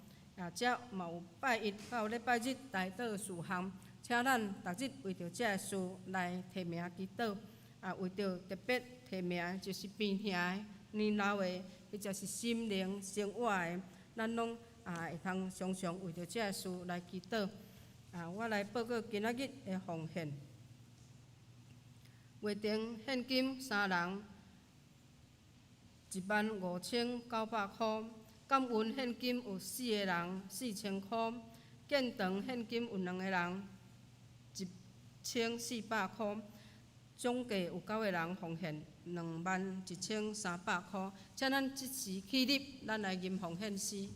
则嘛有拜一到礼拜日代祷事项。请咱逐日为着这个事来提名祈祷，为着特别提名就是病兄的、年老的，或者是心灵生活的，咱拢会通常常为着这个事来祈祷。我来报告今仔日的奉献。月定现金3人15900块，感恩现金有4个人4000块，建堂现金有2个人1400块，总计有9个人奉献21300块。请咱即时起立，咱来吟奉献诗。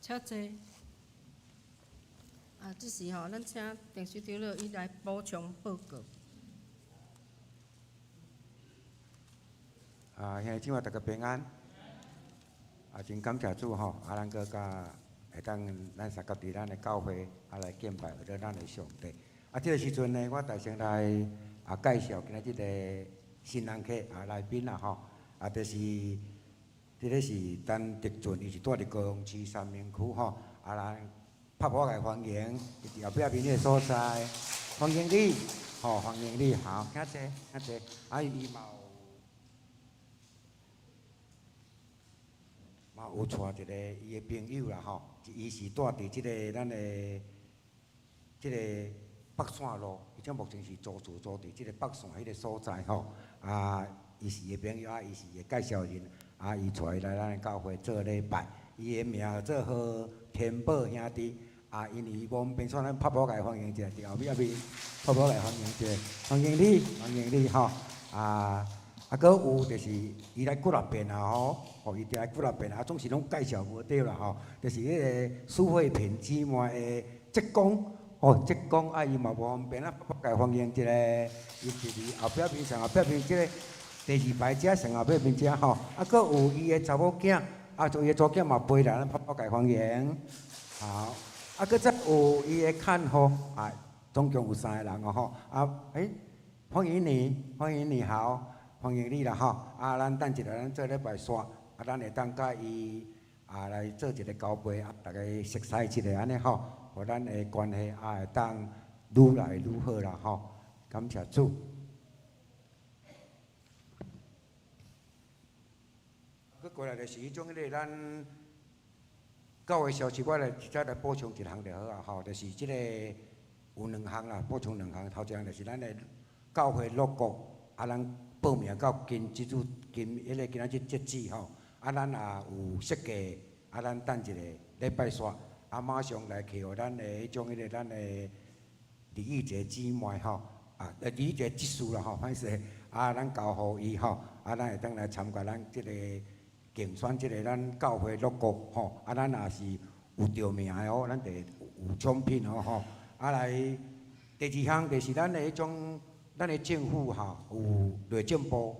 请坐。即时咱请陈书长老伊来补充报告。兄弟姊妹大家平安。真感谢主咱搁甲会当咱三个伫咱的教会来敬拜为着咱的上帝。即个时阵呢，我大先来介绍今仔日个新人客来宾就是即个是陈德俊，伊是住伫高雄市三明区咱拍破来欢迎，伊伫后壁边个所在，欢迎你，欢迎你，好，请坐，请坐。伊嘛有带一个伊的朋友啦伊是住伫即个咱的即个北线路，伊即目前是租伫即个北线迄个所在伊是伊的朋友伊是伊的介绍人伊带来咱的教会做礼拜，伊的名叫做何天宝兄弟因为伊无便算咱拍破来欢迎一下，伫后壁拍破来欢迎一下，欢迎你，欢迎你搁有就是伊来几若遍伊来几若遍总是拢介绍无对啦就是迄个苏慧萍姊妹的职工职工伊嘛无方便拍破来欢迎一下，伊就是后壁边上后壁边即个第2排遮上后壁边遮搁有伊的查某囝就伊的查某囝嘛陪来咱拍破来欢迎，好搁再有伊的看护总共有3个人欢迎你，欢迎你好。欢迎你啦咱等一下咱做礼拜煞咱会当甲伊来做一个交陪大家熟悉一下安尼互咱的关系会当愈来愈好啦感谢主。佮过来就是迄种迄个咱教会消息，我再来补充一项就好就是即个有2项啦，补充2项。头一项就是咱的教会logo咱报名到今仔日截止咱也有设计咱等一个礼拜煞马上来去互咱的迄种咱的李义杰姊妹李义杰执事啦歹势咱交互伊咱会当来参加咱即个竞选即个咱教会logo咱也是有着名的咱得有奖品来第2项就是咱的迄种。咱的政府有内政部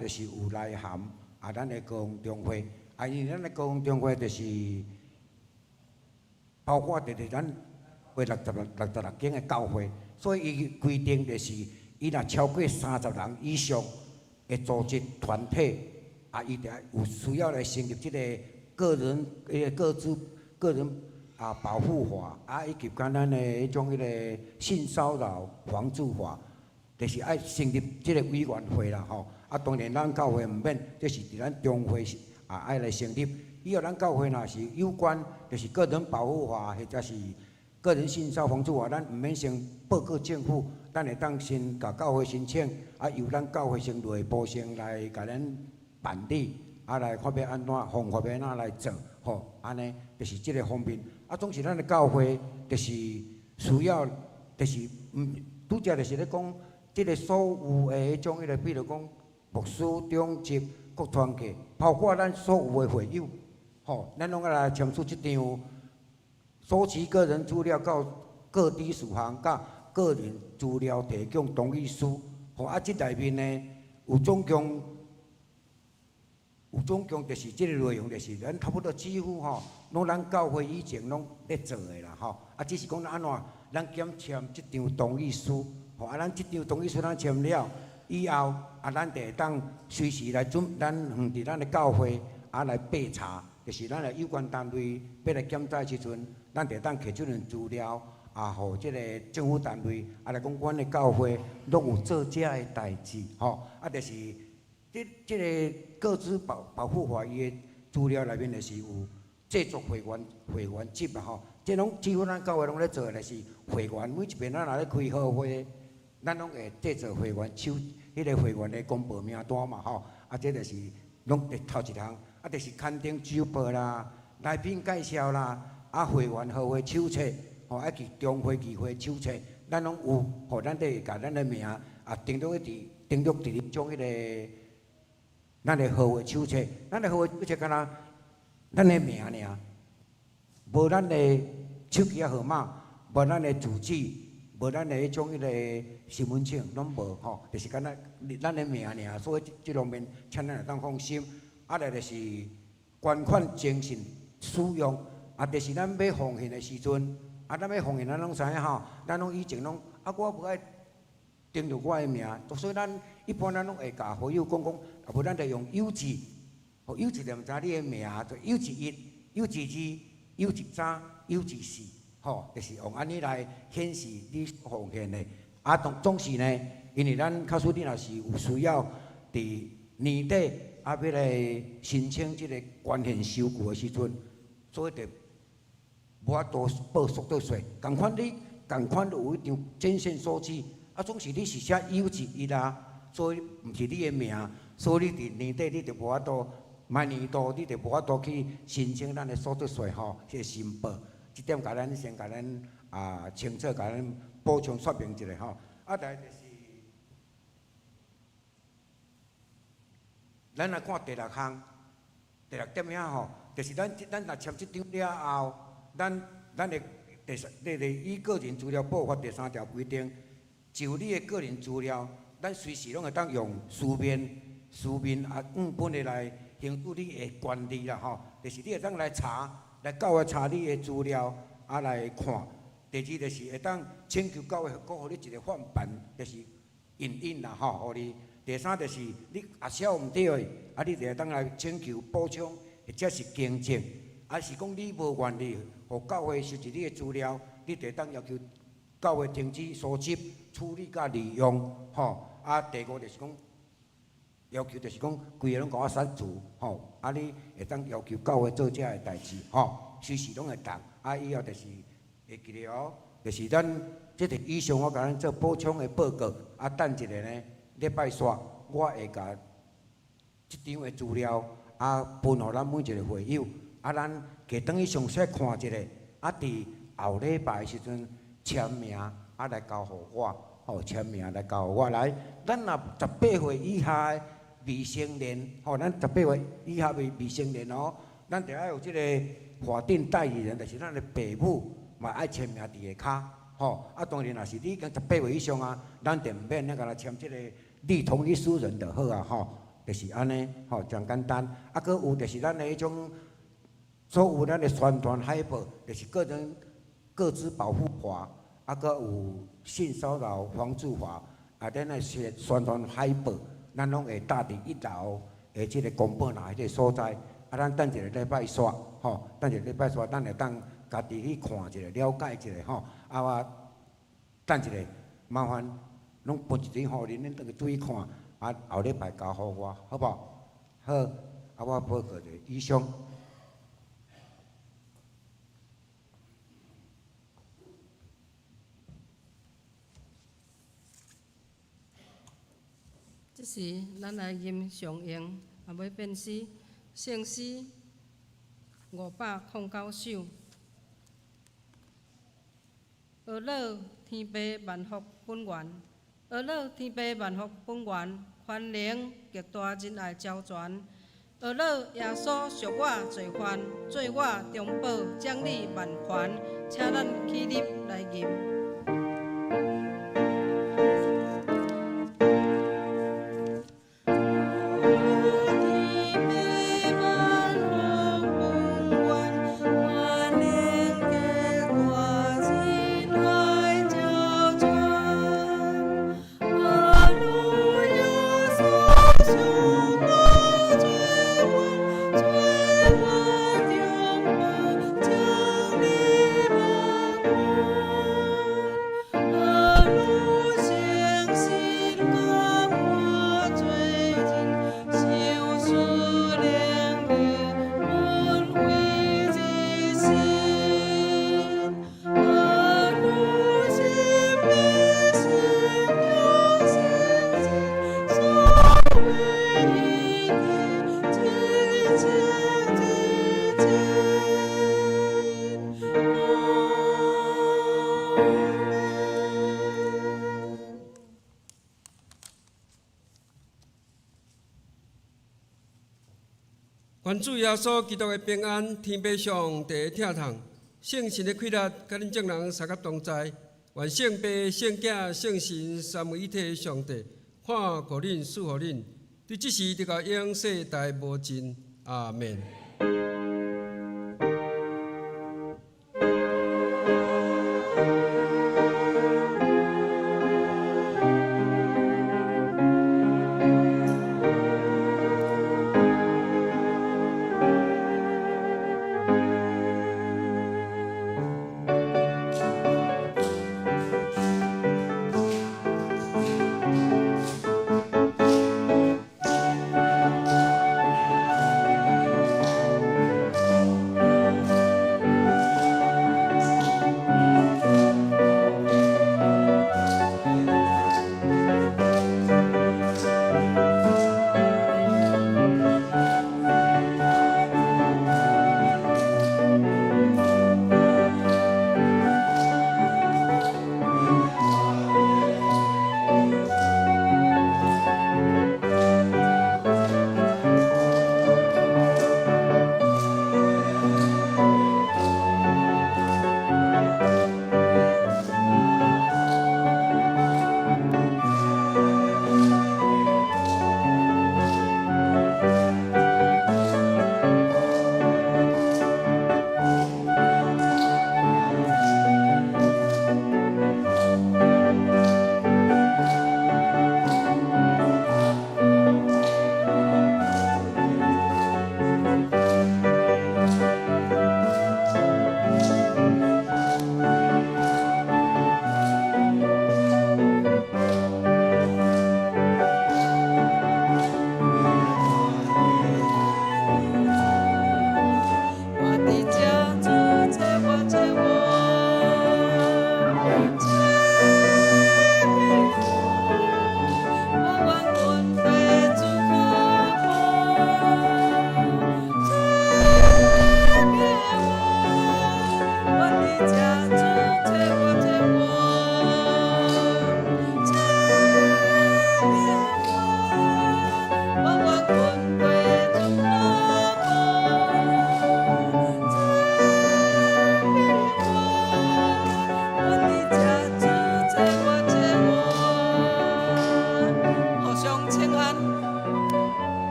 就是有内涵咱的高雄中会，因为咱的高雄中会就是包括咱66间的教会，所以伊规定就是伊若超过30人以上的组织团体，伊就有需要来成立即个个人保护法，以及咱的迄种性骚扰防治法，就是爱成立即个委员会啦吼。当然咱教会毋免，这是伫咱中会爱来成立。以后咱教会若是有关，就是个人保护法或者是个人性骚扰防治法，咱毋免先报告政府，咱会当先甲教会申请，由咱教会先内部先来甲咱办理，来看要安怎，方法要安怎来做，吼，安尼就是即个方面。总是咱的教会就是需要，就是拄则就是咧讲，即个所有的迄种比如讲牧师、长职、各团契，包括咱所有的会友，吼，咱拢要来签署一张收集个人资料到各地属行甲个人资料提供同意书，吼，即内面呢有总共就是即个内容，就是咱差不多几乎吼，拢咱教会以前拢咧做的啦，吼，只是讲安怎，咱检签即张同意书，吼，咱即张同意书咱签了以后，咱就会当随时来咱伫咱的教会来备查，就是咱的有关单位要来检查的时阵，咱就会当摕即份资料，互即个政府单位来讲，阮的教会拢有做遮的代志，吼，就是即个个资保护法伊的资料内面就是有制作会员集啦，吼，即拢几乎咱教会拢咧做的就是会员，每一遍咱若咧开好会，咱拢会制作会员手。迄个会员的公报名单嘛，吼，这就是拢头一项，就是刊登周报啦、来宾介绍啦，会员号的手册，吼，及中会议会手册，咱拢有，吼，咱得甲咱的名登录伫种迄个咱的号的手册，咱的号的手册敢若咱的名尔，无咱的手机号码，无咱的住址。无咱的迄种个身份证拢无吼，就是敢若咱的名尔，所以即方面请咱会当放心。来就是捐款精神使用，就是咱要奉献的时阵，咱要奉献咱拢知影吼，咱拢以前拢我无爱登录我的名，所以咱一般咱拢会甲好友讲，无咱就用邮字，邮字就毋知你的名，就邮字1、邮字2、邮字3、邮字4。吼，就是用安尼来显示你奉献的。总是呢，因为咱假使你若是有需要，伫年底要来申请即个捐献收据的时阵，所以就无法度报所得税。共款有一张捐献收据，总是你是写邮字1啦，所以毋是你的名，所以你伫年底你就无法度，每年度你就无法度去申请咱的所得税吼，迄个申报。即点先甲咱清楚甲咱补充说明一下吼。来就是咱来看第6项，第6点遐吼，就是咱若签即张了后，咱的以个人资料保护法第3条规定，就你的个人资料，咱随时拢会当用书面本的来形容你的权利啦吼，就是你会当来查。来教会查你的资料，来看。第2就是会当请求教会给予你一个范本，就是印啦吼，互你。第3就是你写毋对的，你就会当来请求补充，或者是更正。是讲你无愿意，互教会收集你的资料，你就会当要求教会停止收集、处理甲利用，吼。第5就是讲。要求就是讲，规个拢甲我删除，吼，你会当要求教会做遮个代志，吼，随时拢会当。以后就是会记得哦，就是咱即个以上我甲咱做补充的报告，等一个呢，礼拜煞我会甲即张的资料分互咱每一个会友，咱加等于详细看一下，伫后礼拜的时阵签名来交互我，吼，签名来交互我来，咱若18岁以下的。未成年，吼，咱18岁以下未成年哦，咱就要有即个法定代理人，就是咱的爸母，嘛爱签名伫下骹，吼。当然若是你已经18岁以上咱就毋免甲他签即个立同意书人就好吼。就是安尼，吼，真简单。啊，搁有就是咱的迄种，所有咱的宣传海报，就是个人个资保护法，啊，搁有性骚扰防治法，啊，咱的宣传海报，咱拢会搭伫1楼的即个公报栏迄个所在。啊，咱等一个礼拜刷，吼，等一个礼拜刷，咱会当家己去看一下，了解一下，吼。啊，我等一下，麻烦拢拨一张互恁，恁倒去注意看。啊，后礼拜交互我，好不好？好，啊，我报告者以上。这时咱来吟上英，也要变诗，圣诗509首。阿乐天父万福本源，阿乐天父万福本源，宽灵极大仁爱招传。阿乐耶稣赎我罪犯，做我中保，奖你万环，请咱起立来吟。愿主耶稣基督的平安，天父上帝的疼痛，圣神的快乐，甲恁众人三甲同在。愿圣父、圣子、圣神三位一体的上帝，看顾恁、赐福恁，对即时直到永世代无尽。阿门。